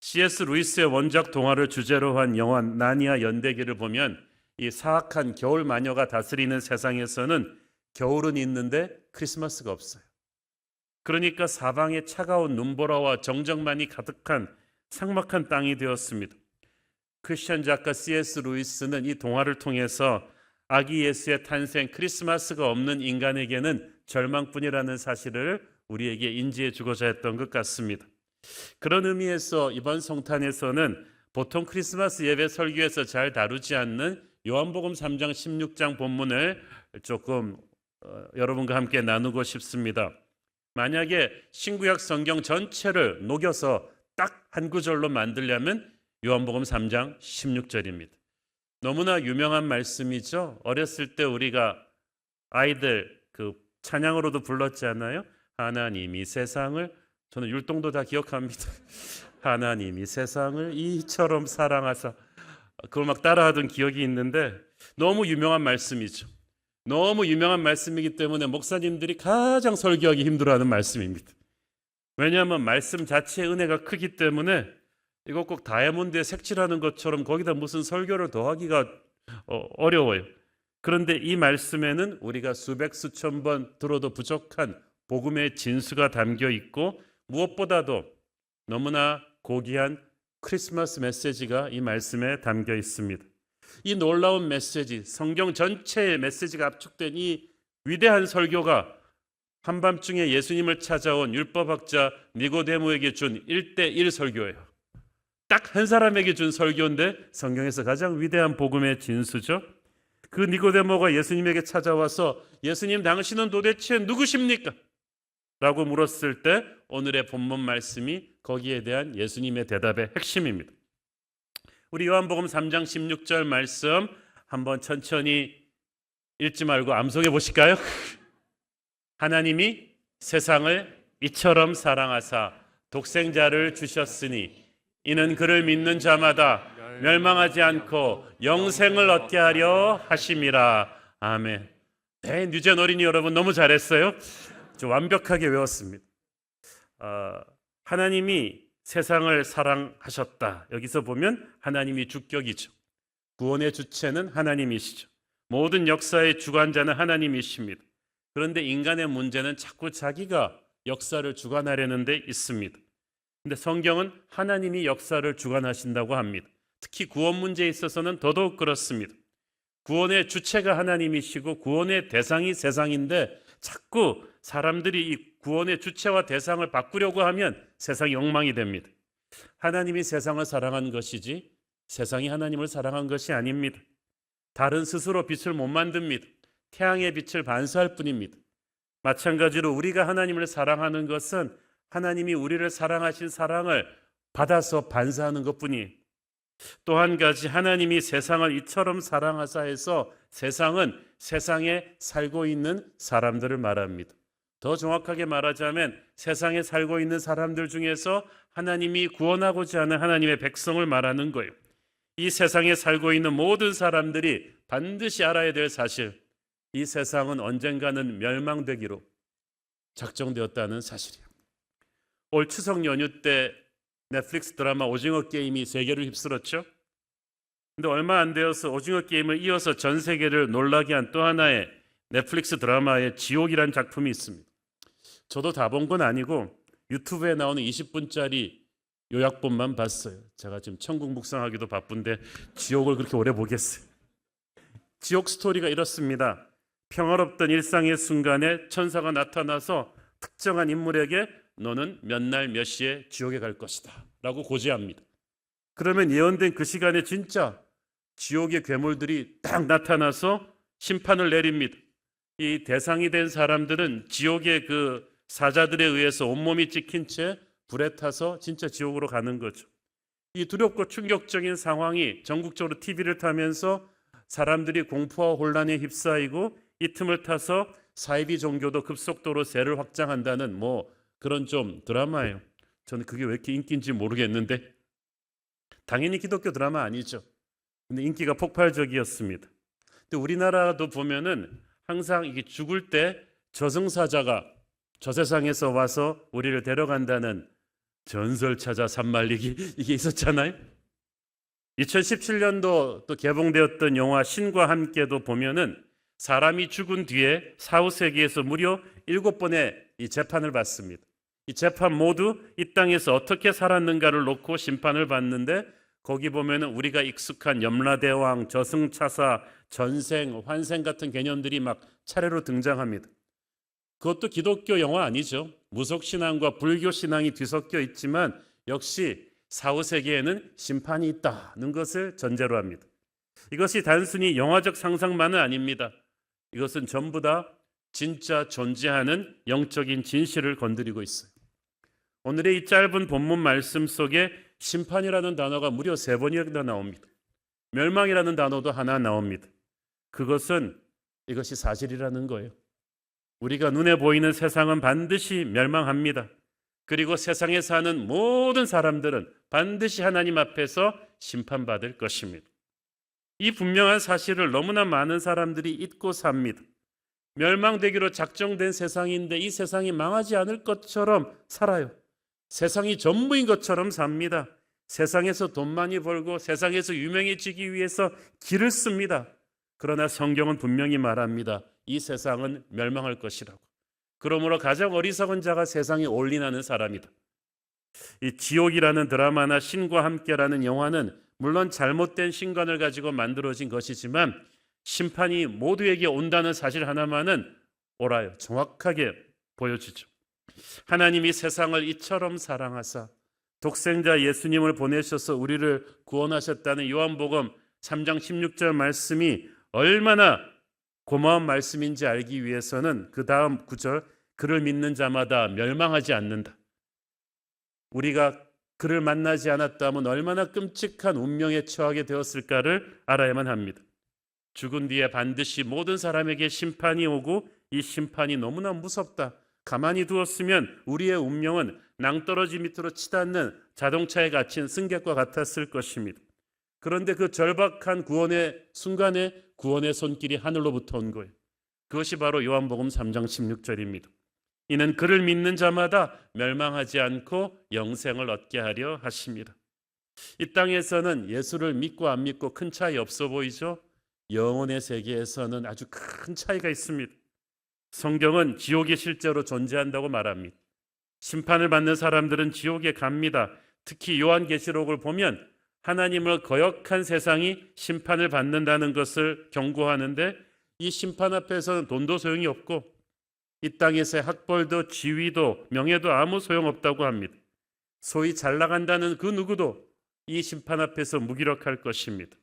C.S. 루이스의 원작 동화를 주제로 한 영화 나니아 연대기를 보면 이 사악한 겨울 마녀가 다스리는 세상에서는 겨울은 있는데 크리스마스가 없어요. 그러니까 사방에 차가운 눈보라와 정적만이 가득한 삭막한 땅이 되었습니다. 크리스천 작가 C.S. 루이스는 이 동화를 통해서 아기 예수의 탄생, 크리스마스가 없는 인간에게는 절망뿐이라는 사실을 우리에게 인지해 주고자 했던 것 같습니다. 그런 의미에서 이번 성탄에서는 보통 크리스마스 예배 설교에서 잘 다루지 않는 요한복음 3장 16장 본문을 조금 여러분과 함께 나누고 싶습니다. 만약에 신구약 성경 전체를 녹여서 딱 한 구절로 만들려면 요한복음 3장 16절입니다. 너무나 유명한 말씀이죠. 어렸을 때 우리가 아이들 그 찬양으로도 불렀지 않나요? 하나님이 세상을, 저는 율동도 다 기억합니다. 하나님이 세상을 이처럼 사랑하사, 그걸 막 따라하던 기억이 있는데 너무 유명한 말씀이죠. 너무 유명한 말씀이기 때문에 목사님들이 가장 설교하기 힘들어하는 말씀입니다. 왜냐하면 말씀 자체의 은혜가 크기 때문에 이거 꼭 다이아몬드에 색칠하는 것처럼 거기다 무슨 설교를 더하기가 어려워요. 그런데 이 말씀에는 우리가 수백 수천 번 들어도 부족한 복음의 진수가 담겨 있고 무엇보다도 너무나 고귀한 크리스마스 메시지가 이 말씀에 담겨 있습니다. 이 놀라운 메시지, 성경 전체의 메시지가 압축된 이 위대한 설교가 한밤중에 예수님을 찾아온 율법학자 니고데모에게 준 1:1 설교예요. 딱 한 사람에게 준 설교인데 성경에서 가장 위대한 복음의 진수죠. 그 니고데모가 예수님에게 찾아와서 예수님, 당신은 도대체 누구십니까? 라고 물었을 때 오늘의 본문 말씀이 거기에 대한 예수님의 대답의 핵심입니다. 우리 요한복음 3장 16절 말씀 한번 천천히 읽지 말고 암송해 보실까요? 하나님이 세상을 이처럼 사랑하사 독생자를 주셨으니 이는 그를 믿는 자마다 멸망하지 않고 영생을 얻게 하려 하심이라. 아멘. 네, 뉴젠 어린이 여러분 너무 잘했어요. 저 완벽하게 외웠습니다. 하나님이 세상을 사랑하셨다. 여기서 보면 하나님이 주격이죠. 구원의 주체는 하나님이시죠. 모든 역사의 주관자는 하나님이십니다. 그런데 인간의 문제는 자꾸 자기가 역사를 주관하려는 데 있습니다. 근데 성경은 하나님이 역사를 주관하신다고 합니다. 특히 구원 문제에 있어서는 더더욱 그렇습니다. 구원의 주체가 하나님이시고 구원의 대상이 세상인데 자꾸 사람들이 이 구원의 주체와 대상을 바꾸려고 하면 세상이 엉망이 됩니다. 하나님이 세상을 사랑한 것이지 세상이 하나님을 사랑한 것이 아닙니다. 달은 스스로 빛을 못 만듭니다. 태양의 빛을 반사할 뿐입니다. 마찬가지로 우리가 하나님을 사랑하는 것은 하나님이 우리를 사랑하신 사랑을 받아서 반사하는 것뿐이에요. 또 한 가지, 하나님이 세상을 이처럼 사랑하사 해서 세상은 세상에 살고 있는 사람들을 말합니다. 더 정확하게 말하자면 세상에 살고 있는 사람들 중에서 하나님이 구원하고자 하는 하나님의 백성을 말하는 거예요. 이 세상에 살고 있는 모든 사람들이 반드시 알아야 될 사실, 이 세상은 언젠가는 멸망되기로 작정되었다는 사실이에요. 올 추석 연휴 때 넷플릭스 드라마 오징어 게임이 세계를 휩쓸었죠. 근데 얼마 안 되어서 오징어 게임을 이어서 전 세계를 놀라게 한 또 하나의 넷플릭스 드라마의 지옥이라는 작품이 있습니다. 저도 다 본 건 아니고 유튜브에 나오는 20분짜리 요약본만 봤어요. 제가 지금 천국 묵상하기도 바쁜데 지옥을 그렇게 오래 보겠어요. 지옥 스토리가 이렇습니다. 평화롭던 일상의 순간에 천사가 나타나서 특정한 인물에게 너는 몇 날 몇 시에 지옥에 갈 것이다 라고 고지합니다. 그러면 예언된 그 시간에 진짜 지옥의 괴물들이 딱 나타나서 심판을 내립니다. 이 대상이 된 사람들은 지옥의 그 사자들에 의해서 온몸이 찍힌 채 불에 타서 진짜 지옥으로 가는 거죠. 이 두렵고 충격적인 상황이 전국적으로 TV를 타면서 사람들이 공포와 혼란에 휩싸이고 이 틈을 타서 사이비 종교도 급속도로 세를 확장한다는 그런 좀 드라마예요. 저는 그게 왜 이렇게 인기인지 모르겠는데 당연히 기독교 드라마 아니죠. 근데 인기가 폭발적이었습니다. 근데 우리나라도 보면은 항상 이게 죽을 때 저승사자가 저 세상에서 와서 우리를 데려간다는 전설 찾아 산말리기 이게 있었잖아요. 2017년도 또 개봉되었던 영화 신과 함께도 보면은 사람이 죽은 뒤에 사후세계에서 무려 7번의 이 재판을 받습니다. 이 재판 모두 이 땅에서 어떻게 살았는가를 놓고 심판을 받는데 거기 보면은 우리가 익숙한 염라대왕, 저승차사, 전생, 환생 같은 개념들이 막 차례로 등장합니다. 그것도 기독교 영화 아니죠. 무속신앙과 불교신앙이 뒤섞여 있지만 역시 사후세계에는 심판이 있다는 것을 전제로 합니다. 이것이 단순히 영화적 상상만은 아닙니다. 이것은 전부 다 진짜 존재하는 영적인 진실을 건드리고 있어요. 오늘의 이 짧은 본문 말씀 속에 심판이라는 단어가 무려 3번이나 나옵니다. 멸망이라는 단어도 하나 나옵니다. 이것이 사실이라는 거예요. 우리가 눈에 보이는 세상은 반드시 멸망합니다. 그리고 세상에 사는 모든 사람들은 반드시 하나님 앞에서 심판받을 것입니다. 이 분명한 사실을 너무나 많은 사람들이 잊고 삽니다. 멸망되기로 작정된 세상인데 이 세상이 망하지 않을 것처럼 살아요. 세상이 전부인 것처럼 삽니다. 세상에서 돈 많이 벌고 세상에서 유명해지기 위해서 길을 씁니다. 그러나 성경은 분명히 말합니다. 이 세상은 멸망할 것이라고. 그러므로 가장 어리석은 자가 세상에 올인하는 사람이다. 이 지옥이라는 드라마나 신과 함께라는 영화는 물론 잘못된 신관을 가지고 만들어진 것이지만 심판이 모두에게 온다는 사실 하나만은 옳아요. 정확하게 보여주죠. 하나님이 세상을 이처럼 사랑하사 독생자 예수님을 보내셔서 우리를 구원하셨다는 요한복음 3장 16절 말씀이 얼마나 고마운 말씀인지 알기 위해서는 그 다음 구절 그를 믿는 자마다 멸망하지 않는다. 우리가 그를 만나지 않았다면 얼마나 끔찍한 운명에 처하게 되었을까를 알아야만 합니다. 죽은 뒤에 반드시 모든 사람에게 심판이 오고 이 심판이 너무나 무섭다. 가만히 두었으면 우리의 운명은 낭떠러지 밑으로 치닫는 자동차에 갇힌 승객과 같았을 것입니다. 그런데 그 절박한 구원의 순간에 구원의 손길이 하늘로부터 온 거예요. 그것이 바로 요한복음 3장 16절입니다. 이는 그를 믿는 자마다 멸망하지 않고 영생을 얻게 하려 하십니다. 이 땅에서는 예수를 믿고 안 믿고 큰 차이 없어 보이죠? 영혼의 세계에서는 아주 큰 차이가 있습니다. 성경은 지옥이 실제로 존재한다고 말합니다. 심판을 받는 사람들은 지옥에 갑니다. 특히 요한계시록을 보면 하나님을 거역한 세상이 심판을 받는다는 것을 경고하는데 이 심판 앞에서는 돈도 소용이 없고 이 땅에서의 학벌도 지위도 명예도 아무 소용없다고 합니다. 소위 잘 나간다는 그 누구도 이 심판 앞에서 무기력할 것입니다.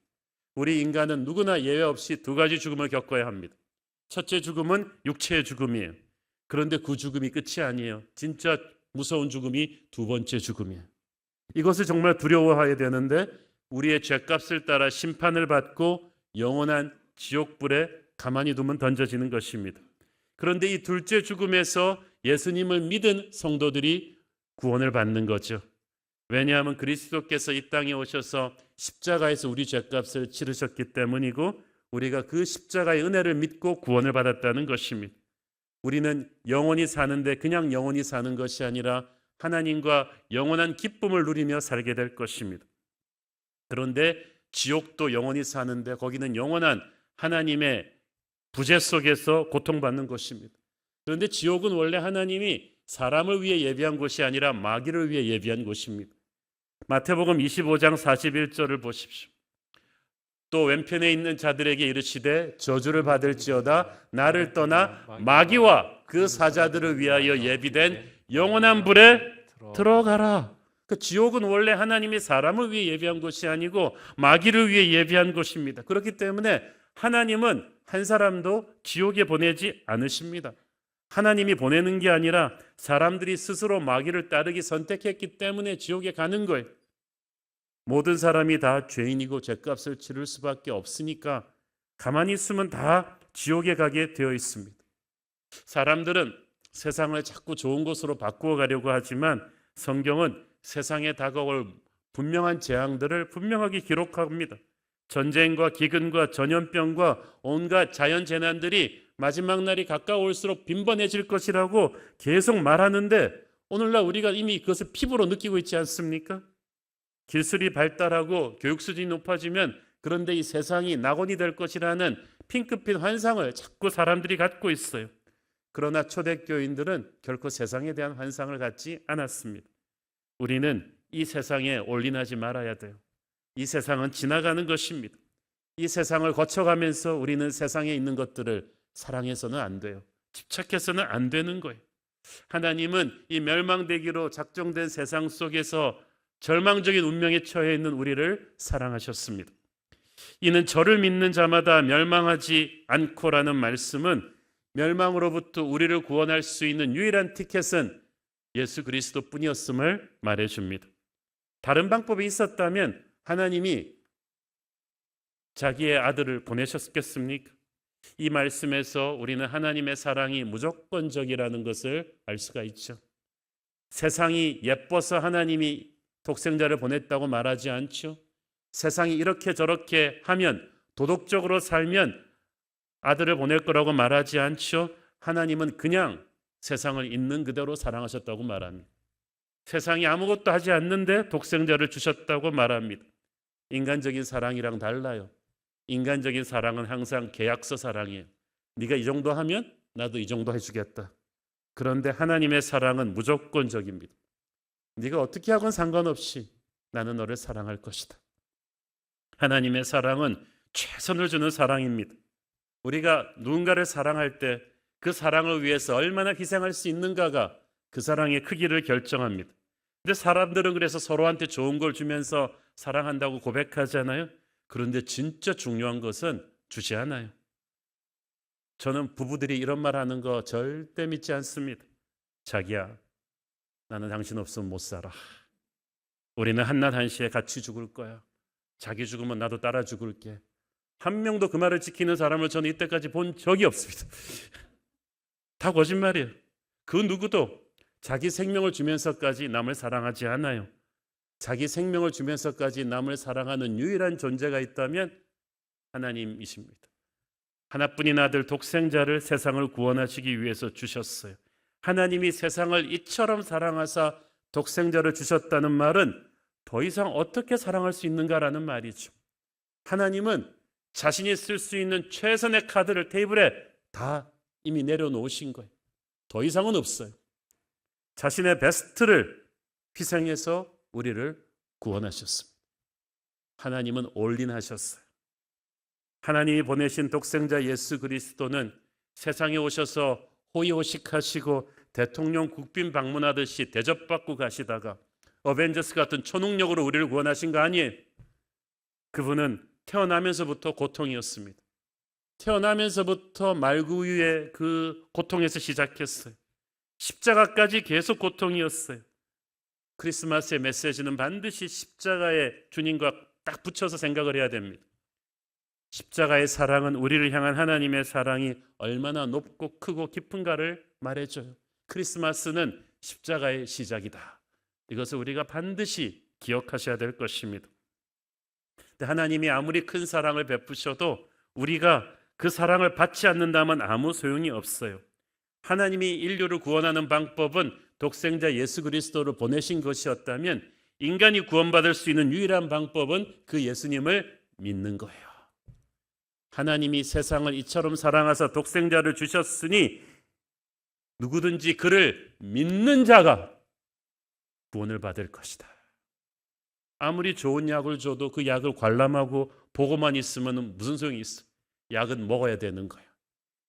우리 인간은 누구나 예외 없이 2가지 죽음을 겪어야 합니다. 첫째 죽음은 육체의 죽음이에요. 그런데 그 죽음이 끝이 아니에요. 진짜 무서운 죽음이 2번째 죽음이에요. 이것을 정말 두려워해야 되는데 우리의 죄값을 따라 심판을 받고 영원한 지옥불에 가만히 두면 던져지는 것입니다. 그런데 이 둘째 죽음에서 예수님을 믿은 성도들이 구원을 받는 거죠. 왜냐하면 그리스도께서 이 땅에 오셔서 십자가에서 우리 죄값을 치르셨기 때문이고 우리가 그 십자가의 은혜를 믿고 구원을 받았다는 것입니다. 우리는 영원히 사는데 그냥 영원히 사는 것이 아니라 하나님과 영원한 기쁨을 누리며 살게 될 것입니다. 그런데 지옥도 영원히 사는데 거기는 영원한 하나님의 부재 속에서 고통받는 것입니다. 그런데 지옥은 원래 하나님이 사람을 위해 예비한 곳이 아니라 마귀를 위해 예비한 곳입니다. 마태복음 25장 41절을 보십시오. 또 왼편에 있는 자들에게 이르시되 저주를 받을지어다 나를 떠나 마귀와 그 사자들을 위하여 예비된 영원한 불에 들어가라. 그 지옥은 원래 하나님이 사람을 위해 예비한 곳이 아니고 마귀를 위해 예비한 곳입니다. 그렇기 때문에 하나님은 한 사람도 지옥에 보내지 않으십니다. 하나님이 보내는 게 아니라 사람들이 스스로 마귀를 따르기 선택했기 때문에 지옥에 가는 거예요. 모든 사람이 다 죄인이고 죄값을 치를 수밖에 없으니까 가만히 있으면 다 지옥에 가게 되어 있습니다. 사람들은 세상을 자꾸 좋은 곳으로 바꾸어 가려고 하지만 성경은 세상에 다가올 분명한 재앙들을 분명하게 기록합니다. 전쟁과 기근과 전염병과 온갖 자연재난들이 마지막 날이 가까울수록 빈번해질 것이라고 계속 말하는데 오늘날 우리가 이미 그것을 피부로 느끼고 있지 않습니까? 기술이 발달하고 교육 수준이 높아지면 그런데 이 세상이 낙원이 될 것이라는 핑크빛 환상을 자꾸 사람들이 갖고 있어요. 그러나 초대교인들은 결코 세상에 대한 환상을 갖지 않았습니다. 우리는 이 세상에 올인하지 말아야 돼요. 이 세상은 지나가는 것입니다. 이 세상을 거쳐가면서 우리는 세상에 있는 것들을 사랑해서는 안 돼요. 집착해서는 안 되는 거예요. 하나님은 이 멸망되기로 작정된 세상 속에서 절망적인 운명에 처해 있는 우리를 사랑하셨습니다. 이는 저를 믿는 자마다 멸망하지 않고라는 말씀은 멸망으로부터 우리를 구원할 수 있는 유일한 티켓은 예수 그리스도뿐이었음을 말해줍니다. 다른 방법이 있었다면 하나님이 자기의 아들을 보내셨겠습니까? 이 말씀에서 우리는 하나님의 사랑이 무조건적이라는 것을 알 수가 있죠. 세상이 예뻐서 하나님이 독생자를 보냈다고 말하지 않죠. 세상이 이렇게 저렇게 하면 도덕적으로 살면 아들을 보낼 거라고 말하지 않죠. 하나님은 그냥 세상을 있는 그대로 사랑하셨다고 말합니다. 세상이 아무것도 하지 않는데 독생자를 주셨다고 말합니다. 인간적인 사랑이랑 달라요. 인간적인 사랑은 항상 계약서 사랑이에요. 네가 이 정도 하면 나도 이 정도 해주겠다. 그런데 하나님의 사랑은 무조건적입니다. 네가 어떻게 하건 상관없이 나는 너를 사랑할 것이다. 하나님의 사랑은 최선을 주는 사랑입니다. 우리가 누군가를 사랑할 때 그 사랑을 위해서 얼마나 희생할 수 있는가가 그 사랑의 크기를 결정합니다. 근데 사람들은 그래서 서로한테 좋은 걸 주면서 사랑한다고 고백하잖아요. 그런데 진짜 중요한 것은 주지 않아요. 저는 부부들이 이런 말 하는 거 절대 믿지 않습니다. 자기야, 나는 당신 없으면 못 살아. 우리는 한낮 한시에 같이 죽을 거야. 자기 죽으면 나도 따라 죽을게. 한 명도 그 말을 지키는 사람을 저는 이때까지 본 적이 없습니다. 다 거짓말이에요. 그 누구도 자기 생명을 주면서까지 남을 사랑하지 않아요. 자기 생명을 주면서까지 남을 사랑하는 유일한 존재가 있다면 하나님이십니다. 하나뿐인 아들 독생자를 세상을 구원하시기 위해서 주셨어요. 하나님이 세상을 이처럼 사랑하사 독생자를 주셨다는 말은 더 이상 어떻게 사랑할 수 있는가라는 말이죠. 하나님은 자신이 쓸 수 있는 최선의 카드를 테이블에 다 이미 내려놓으신 거예요. 더 이상은 없어요. 자신의 베스트를 희생해서 우리를 구원하셨습니다. 하나님은 올인하셨어요. 하나님이 보내신 독생자 예수 그리스도는 세상에 오셔서 호의호식하시고 대통령 국빈 방문하듯이 대접받고 가시다가 어벤져스 같은 초능력으로 우리를 구원하신 거 아니에요. 그분은 태어나면서부터 고통이었습니다. 태어나면서부터 말구유의 그 고통에서 시작했어요. 십자가까지 계속 고통이었어요. 크리스마스의 메시지는 반드시 십자가의 주님과 딱 붙여서 생각을 해야 됩니다. 십자가의 사랑은 우리를 향한 하나님의 사랑이 얼마나 높고 크고 깊은가를 말해줘요. 크리스마스는 십자가의 시작이다. 이것을 우리가 반드시 기억하셔야 될 것입니다. 하나님이 아무리 큰 사랑을 베푸셔도 우리가 그 사랑을 받지 않는다면 아무 소용이 없어요. 하나님이 인류를 구원하는 방법은 독생자 예수 그리스도를 보내신 것이었다면 인간이 구원받을 수 있는 유일한 방법은 그 예수님을 믿는 거예요. 하나님이 세상을 이처럼 사랑하사 독생자를 주셨으니 누구든지 그를 믿는 자가 구원을 받을 것이다. 아무리 좋은 약을 줘도 그 약을 관람하고 보고만 있으면 무슨 소용이 있어? 약은 먹어야 되는 거예요.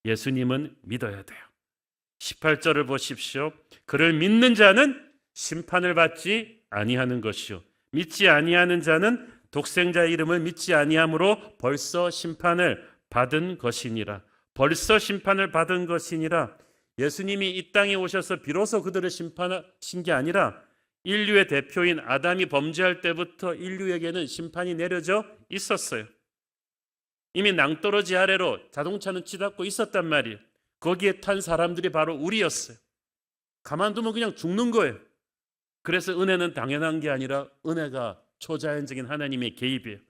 예수님은 믿어야 돼요. 18절을 보십시오. 그를 믿는 자는 심판을 받지 아니하는 것이요 믿지 아니하는 자는 독생자의 이름을 믿지 아니함으로 벌써 심판을 받은 것이니라. 벌써 심판을 받은 것이니라. 예수님이 이 땅에 오셔서 비로소 그들을 심판하신 게 아니라 인류의 대표인 아담이 범죄할 때부터 인류에게는 심판이 내려져 있었어요. 이미 낭떠러지 아래로 자동차는 치닫고 있었단 말이에요. 거기에 탄 사람들이 바로 우리였어요. 가만두면 그냥 죽는 거예요. 그래서 은혜는 당연한 게 아니라 은혜가 초자연적인 하나님의 개입이에요.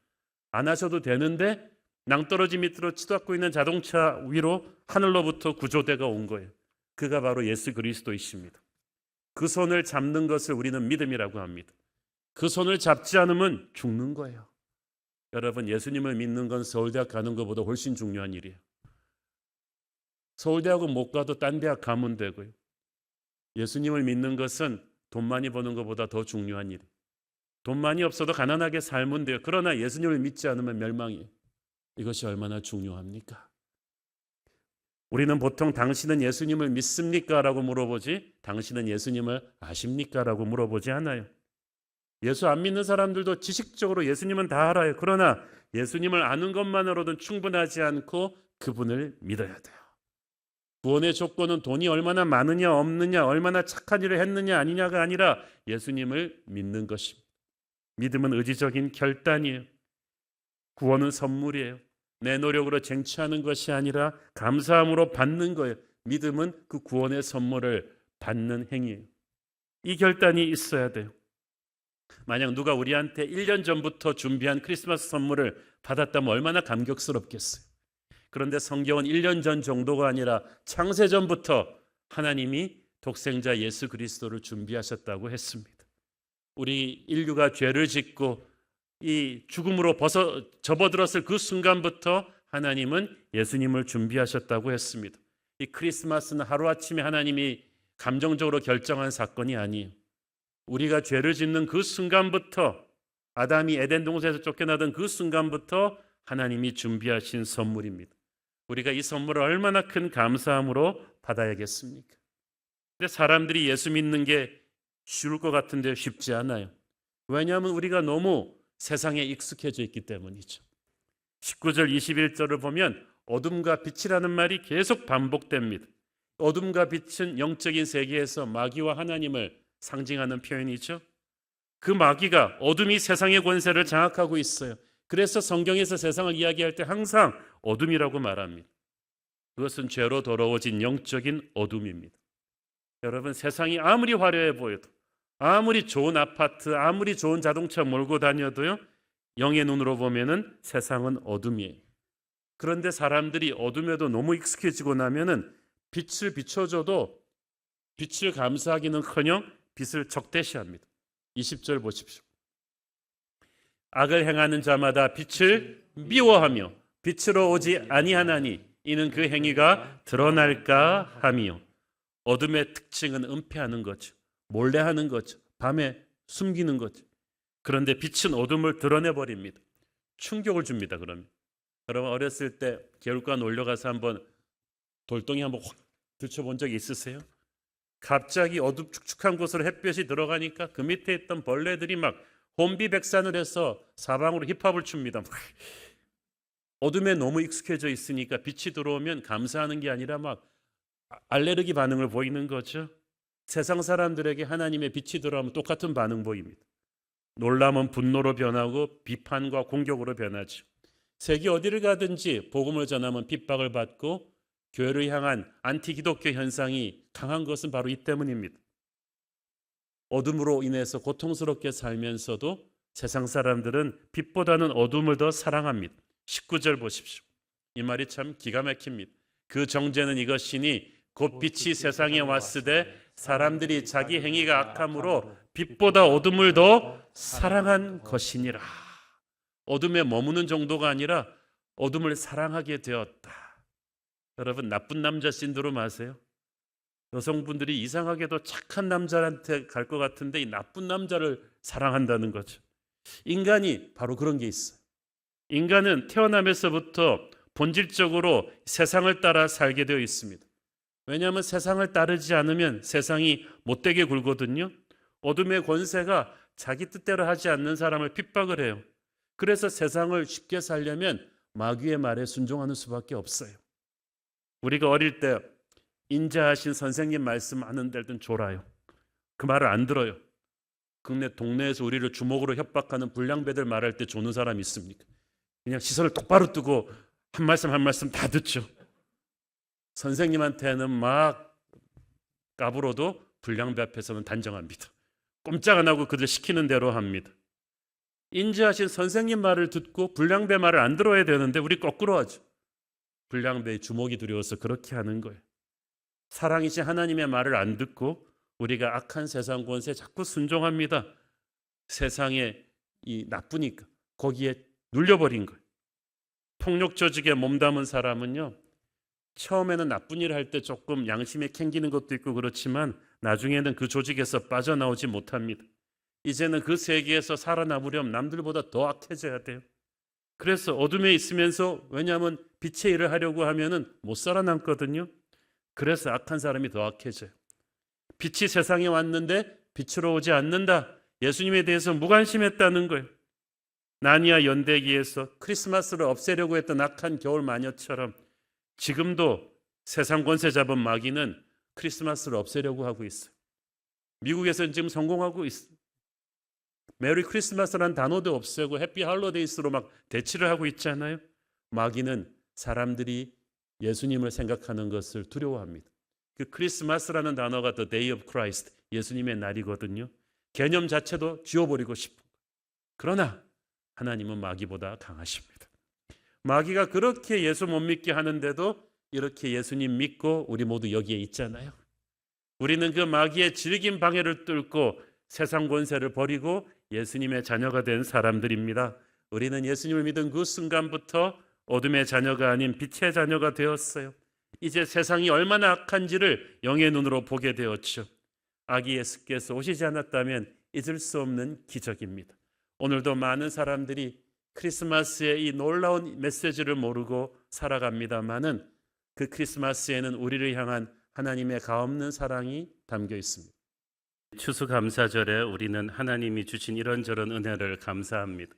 안 하셔도 되는데 낭떠러지 밑으로 치닫고 있는 자동차 위로 하늘로부터 구조대가 온 거예요. 그가 바로 예수 그리스도이십니다. 그 손을 잡는 것을 우리는 믿음이라고 합니다. 그 손을 잡지 않으면 죽는 거예요. 여러분, 예수님을 믿는 건 서울대학 가는 것보다 훨씬 중요한 일이에요. 서울대학은 못 가도 딴 대학 가면 되고요. 예수님을 믿는 것은 돈 많이 버는 것보다 더 중요한 일이에요. 돈 많이 없어도 가난하게 살면 돼요. 그러나 예수님을 믿지 않으면 멸망이에요. 이것이 얼마나 중요합니까? 우리는 보통 당신은 예수님을 믿습니까? 라고 물어보지, 당신은 예수님을 아십니까? 라고 물어보지 않아요. 예수 안 믿는 사람들도 지식적으로 예수님은 다 알아요. 그러나 예수님을 아는 것만으로는 충분하지 않고 그분을 믿어야 돼요. 구원의 조건은 돈이 얼마나 많으냐 없느냐, 얼마나 착한 일을 했느냐 아니냐가 아니라 예수님을 믿는 것입니다. 믿음은 의지적인 결단이에요. 구원은 선물이에요. 내 노력으로 쟁취하는 것이 아니라 감사함으로 받는 거예요. 믿음은 그 구원의 선물을 받는 행위예요. 이 결단이 있어야 돼요. 만약 누가 우리한테 1년 전부터 준비한 크리스마스 선물을 받았다면 얼마나 감격스럽겠어요. 그런데 성경은 1년 전 정도가 아니라 창세전부터 하나님이 독생자 예수 그리스도를 준비하셨다고 했습니다. 우리 인류가 죄를 짓고 이 죽음으로 접어들었을 그 순간부터 하나님은 예수님을 준비하셨다고 했습니다. 이 크리스마스는 하루아침에 하나님이 감정적으로 결정한 사건이 아니에요. 우리가 죄를 짓는 그 순간부터, 아담이 에덴 동산에서 쫓겨나던 그 순간부터 하나님이 준비하신 선물입니다. 우리가 이 선물을 얼마나 큰 감사함으로 받아야겠습니까? 근데 사람들이 예수 믿는 게 쉬울 것 같은데 쉽지 않아요. 왜냐하면 우리가 너무 세상에 익숙해져 있기 때문이죠. 19절 21절을 보면 어둠과 빛이라는 말이 계속 반복됩니다. 어둠과 빛은 영적인 세계에서 마귀와 하나님을 상징하는 표현이죠. 그 마귀가, 어둠이 세상의 권세를 장악하고 있어요. 그래서 성경에서 세상을 이야기할 때 항상 어둠이라고 말합니다. 그것은 죄로 더러워진 영적인 어둠입니다. 여러분, 세상이 아무리 화려해 보여도, 아무리 좋은 아파트, 아무리 좋은 자동차 몰고 다녀도요, 영의 눈으로 보면은 세상은 어둠이에요. 그런데 사람들이 어둠에도 너무 익숙해지고 나면은 빛을 비춰줘도 빛을 감사하기는커녕 빛을 적대시합니다. 20절 보십시오. 악을 행하는 자마다 빛을 미워하며 빛으로 오지 아니하나니 이는 그 행위가 드러날까 함이요. 어둠의 특징은 은폐하는 거죠. 몰래 하는 거죠. 밤에 숨기는 거죠. 그런데 빛은 어둠을 드러내버립니다. 충격을 줍니다. 그러면 여러분, 어렸을 때 개울가 놀러 가서 한번 돌덩이 한번 확 들춰본 적이 있으세요? 갑자기 어둠축축한 곳으로 햇볕이 들어가니까 그 밑에 있던 벌레들이 막 혼비백산을 해서 사방으로 힙합을 춥니다. 어둠에 너무 익숙해져 있으니까 빛이 들어오면 감사하는 게 아니라 막 알레르기 반응을 보이는 거죠. 세상 사람들에게 하나님의 빛이 들어오면 똑같은 반응 보입니다. 놀라면 분노로 변하고 비판과 공격으로 변하죠. 세계 어디를 가든지 복음을 전하면 핍박을 받고 교회를 향한 안티 기독교 현상이 강한 것은 바로 이 때문입니다. 어둠으로 인해서 고통스럽게 살면서도 세상 사람들은 빛보다는 어둠을 더 사랑합니다. 19절 보십시오. 이 말이 참 기가 막힙니다. 그 정죄는 이것이니 곧 빛이 세상에 왔으되 사람들이 자기 행위가 악함으로 빛보다 어둠을 더 사랑한 것이니라. 어둠에 머무는 정도가 아니라 어둠을 사랑하게 되었다. 여러분, 나쁜 남자 신드롬 아세요? 여성분들이 이상하게도 착한 남자한테 갈 것 같은데 이 나쁜 남자를 사랑한다는 거죠. 인간이 바로 그런 게 있어요. 인간은 태어나면서부터 본질적으로 세상을 따라 살게 되어 있습니다. 왜냐하면 세상을 따르지 않으면 세상이 못되게 굴거든요. 어둠의 권세가 자기 뜻대로 하지 않는 사람을 핍박을 해요. 그래서 세상을 쉽게 살려면 마귀의 말에 순종하는 수밖에 없어요. 우리가 어릴 때 인자하신 선생님 말씀하는 데든 졸아요. 그 말을 안 들어요. 근데 동네에서 우리를 주먹으로 협박하는 불량배들 말할 때 조는 사람 있습니까? 그냥 시선을 똑바로 뜨고 한 말씀 한 말씀 다 듣죠. 선생님한테는 막 까불어도 불량배 앞에서는 단정합니다. 꼼짝 안 하고 그들 시키는 대로 합니다. 인지하신 선생님 말을 듣고 불량배 말을 안 들어야 되는데 우리 거꾸로 하죠. 불량배의 주먹이 두려워서 그렇게 하는 거예요. 사랑이신 하나님의 말을 안 듣고 우리가 악한 세상 권세에 자꾸 순종합니다. 세상에 이 나쁘니까 거기에 눌려버린 거예요. 폭력 조직에 몸담은 사람은요, 처음에는 나쁜 일을 할 때 조금 양심에 캥기는 것도 있고 그렇지만 나중에는 그 조직에서 빠져나오지 못합니다. 이제는 그 세계에서 살아남으려면 남들보다 더 악해져야 돼요. 그래서 어둠에 있으면서, 왜냐하면 빛의 일을 하려고 하면은 못 살아남거든요. 그래서 악한 사람이 더 악해져요. 빛이 세상에 왔는데 빛으로 오지 않는다. 예수님에 대해서 무관심했다는 거예요. 나니아 연대기에서 크리스마스를 없애려고 했던 악한 겨울 마녀처럼 지금도 세상 권세 잡은 마귀는 크리스마스를 없애려고 하고 있어요. 미국에서는 지금 성공하고 있어요. 메리 크리스마스라는 단어도 없애고 해피 할로데이스로 막 대치를 하고 있잖아요. 마귀는 사람들이 예수님을 생각하는 것을 두려워합니다. 그 크리스마스라는 단어가 The Day of Christ, 예수님의 날이거든요. 개념 자체도 지워버리고 싶은 거예요. 그러나 하나님은 마귀보다 강하십니다. 마귀가 그렇게 예수 못 믿게 하는데도 이렇게 예수님 믿고 우리 모두 여기에 있잖아요. 우리는 그 마귀의 질긴 방해를 뚫고 세상 권세를 버리고 예수님의 자녀가 된 사람들입니다. 우리는 예수님을 믿은 그 순간부터 어둠의 자녀가 아닌 빛의 자녀가 되었어요. 이제 세상이 얼마나 악한지를 영의 눈으로 보게 되었죠. 아기 예수께서 오시지 않았다면 잊을 수 없는 기적입니다. 오늘도 많은 사람들이 크리스마스의 이 놀라운 메시지를 모르고 살아갑니다마는 그 크리스마스에는 우리를 향한 하나님의 가없는 사랑이 담겨 있습니다. 추수감사절에 우리는 하나님이 주신 이런저런 은혜를 감사합니다.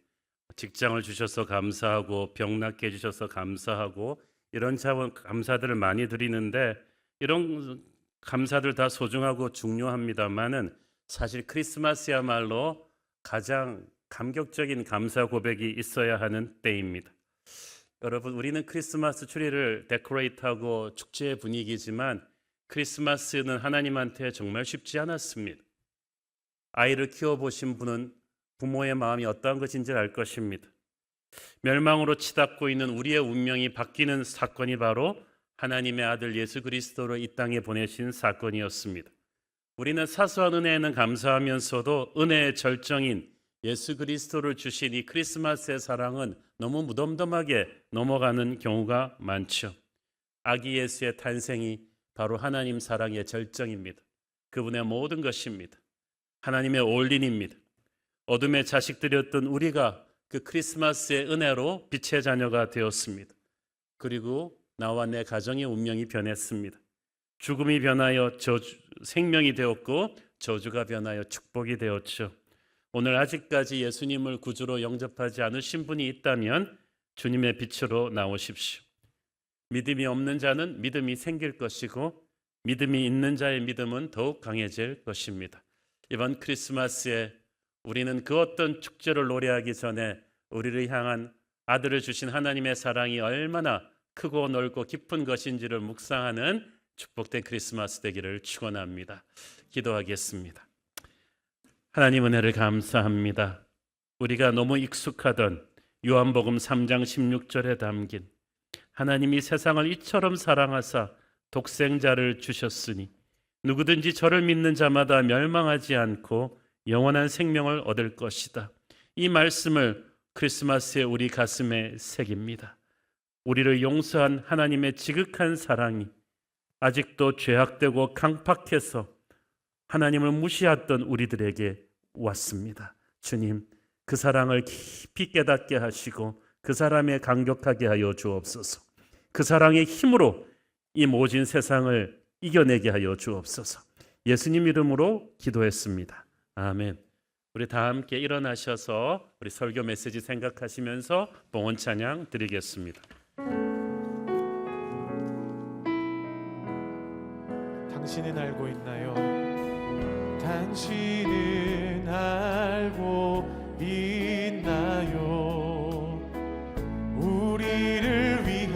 직장을 주셔서 감사하고 병 낫게 해주셔서 감사하고 이런 자원 감사들을 많이 드리는데 이런 감사들 다 소중하고 중요합니다마는 사실 크리스마스야말로 가장 감격적인 감사 고백이 있어야 하는 때입니다. 여러분, 우리는 크리스마스 트리를 데코레이트하고 축제의 분위기지만 크리스마스는 하나님한테 정말 쉽지 않았습니다. 아이를 키워보신 분은 부모의 마음이 어떠한 것인지 알 것입니다. 멸망으로 치닫고 있는 우리의 운명이 바뀌는 사건이 바로 하나님의 아들 예수 그리스도를 이 땅에 보내신 사건이었습니다. 우리는 사소한 은혜에는 감사하면서도 은혜의 절정인 예수 그리스도를 주신 이 크리스마스의 사랑은 너무 무덤덤하게 넘어가는 경우가 많죠. 아기 예수의 탄생이 바로 하나님 사랑의 절정입니다. 그분의 모든 것입니다. 하나님의 올린입니다. 어둠의 자식들이었던 우리가 그 크리스마스의 은혜로 빛의 자녀가 되었습니다. 그리고 나와 내 가정의 운명이 변했습니다. 죽음이 변하여 생명이 되었고 저주가 변하여 축복이 되었죠. 오늘 아직까지 예수님을 구주로 영접하지 않으신 분이 있다면 주님의 빛으로 나오십시오. 믿음이 없는 자는 믿음이 생길 것이고 믿음이 있는 자의 믿음은 더욱 강해질 것입니다. 이번 크리스마스에 우리는 그 어떤 축제를 노래하기 전에 우리를 향한 아들을 주신 하나님의 사랑이 얼마나 크고 넓고 깊은 것인지를 묵상하는 축복된 크리스마스 되기를 축원합니다. 기도하겠습니다. 하나님 은혜를 감사합니다. 우리가 너무 익숙하던 요한복음 3장 16절에 담긴 하나님이 세상을 이처럼 사랑하사 독생자를 주셨으니 누구든지 저를 믿는 자마다 멸망하지 않고 영원한 생명을 얻을 것이다. 이 말씀을 크리스마스에 우리 가슴에 새깁니다. 우리를 용서한 하나님의 지극한 사랑이 아직도 죄악되고 강팍해서 하나님을 무시했던 우리들에게 왔습니다. 주님, 그 사랑을 깊이 깨닫게 하시고 그 사람에 감격하게 하여 주옵소서. 그 사랑의 힘으로 이 모진 세상을 이겨내게 하여 주옵소서. 예수님 이름으로 기도했습니다. 아멘. 우리 다 함께 일어나셔서 우리 설교 메시지 생각하시면서 봉헌 찬양 드리겠습니다. 당신은 알고 있나요? 당신은 알고 있나요? 우리를 위해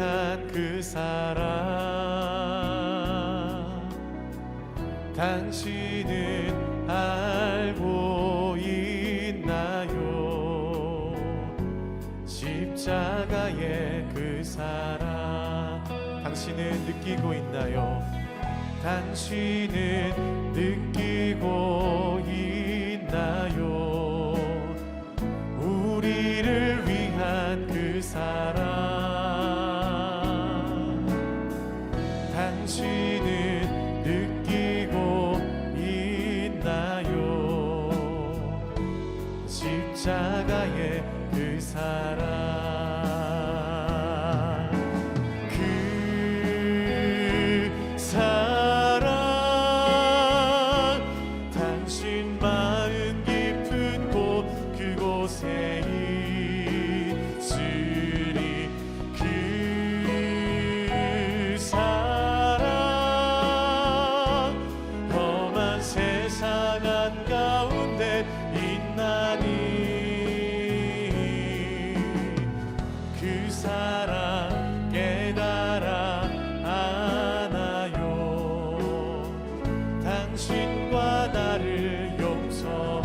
당신은 알고 있나요? 십자가의 그 사랑 당신은 느끼고 있나요? 당신은 느끼고 있나요? 우리를 위한 그 사랑 당신은 느끼고 있나요? 십자가의 그 사랑 그 사랑 당신 마음 깊은 곳 그곳에 있으리 그 사랑 험한 세상 한가운데 있나니 그 사랑 깨달아 아나요? 당신과 나를 용서한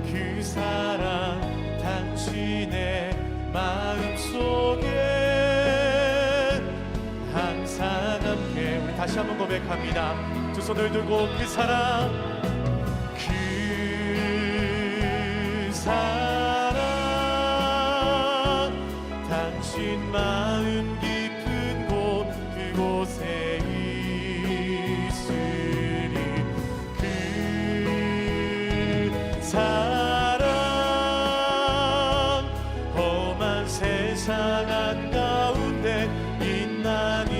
그 사랑 당신의 마음속에 항상 함께 우리 다시 한번 고백합니다. 두 손을 들고 그 사랑 그 사랑 당신 마음 깊은 곳 그곳에 있으리 그 사랑 험한 세상 한가운데 있나니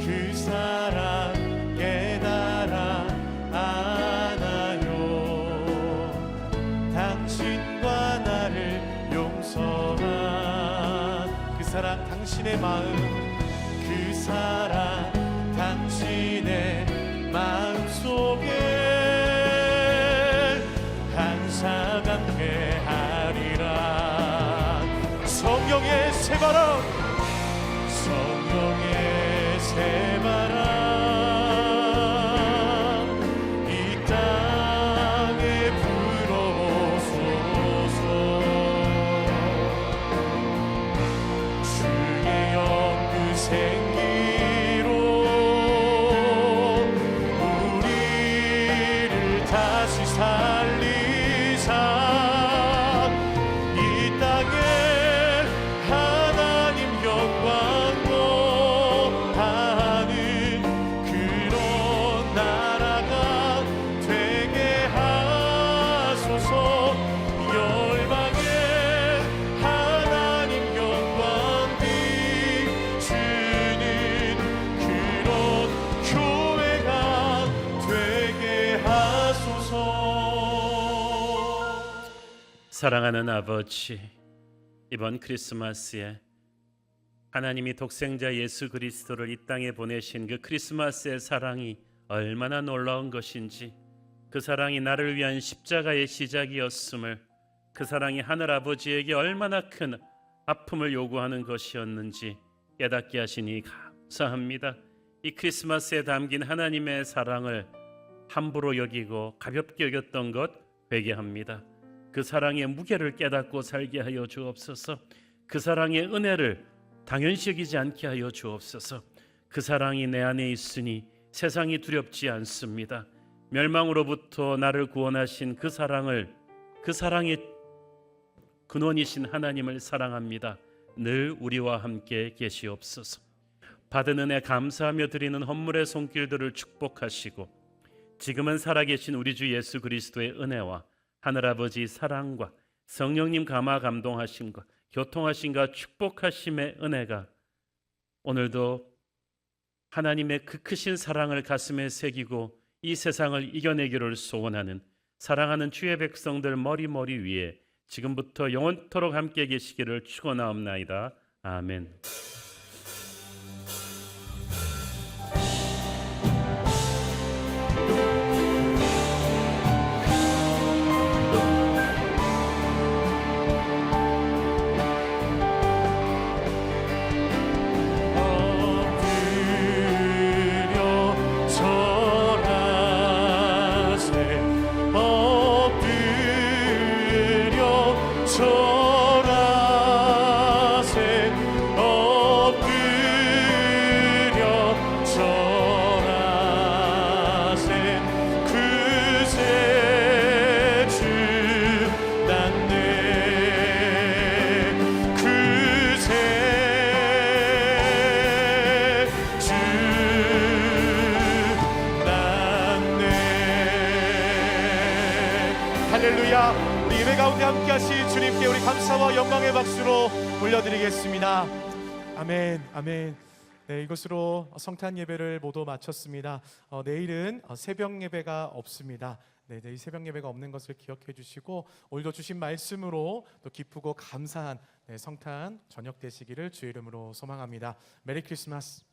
그 사랑 깨달아 아나요? 당신과 나를 용서한 그 사랑 당신의 마음 그 사랑 당신의 마음속에 항상 함께하리라 성령의 새바람 성령의 새바람 이 땅에 불어오소서 주의 영 그 생기로 우리를 다시 살리사 이 땅에 하나님 영광 노하는 그런 나라가 되게 하소서 열방에 하나님 영광 비추는 그런 교회가 되게 하소서. 사랑하는 아버지, 이번 크리스마스에 하나님이 독생자 예수 그리스도를 이 땅에 보내신 그 크리스마스의 사랑이 얼마나 놀라운 것인지, 그 사랑이 나를 위한 십자가의 시작이었음을, 그 사랑이 하늘 아버지에게 얼마나 큰 아픔을 요구하는 것이었는지 깨닫게 하시니 감사합니다. 이 크리스마스에 담긴 하나님의 사랑을 함부로 여기고 가볍게 여겼던 것 회개합니다. 그 사랑의 무게를 깨닫고 살게 하여 주옵소서. 그 사랑의 은혜를 당연시 여기지 않게 하여 주옵소서. 그 사랑이 내 안에 있으니 세상이 두렵지 않습니다. 멸망으로부터 나를 구원하신 그 사랑을, 그 사랑의 근원이신 하나님을 사랑합니다. 늘 우리와 함께 계시옵소서. 받은 은혜 감사하며 드리는 헌물의 손길들을 축복하시고, 지금은 살아계신 우리 주 예수 그리스도의 은혜와 하늘아버지 사랑과 성령님 감화 감동하심과 교통하심과 축복하심의 은혜가 오늘도 하나님의 그 크신 사랑을 가슴에 새기고 이 세상을 이겨내기를 소원하는 사랑하는 주의 백성들 머리 위에 지금부터 영원토록 함께 계시기를 축원하옵나이다. 아멘. 예배 가운데 함께 하신 주님께 우리 감사와 영광의 박수로 올려드리겠습니다. 아멘, 아멘. 네, 이것으로 성탄 예배를 모두 마쳤습니다. 내일은 새벽 예배가 없습니다. 네, 내일 새벽 예배가 없는 것을 기억해 주시고 오늘도 주신 말씀으로 또 기쁘고 감사한 성탄 저녁 되시기를 주의 이름으로 소망합니다. 메리 크리스마스.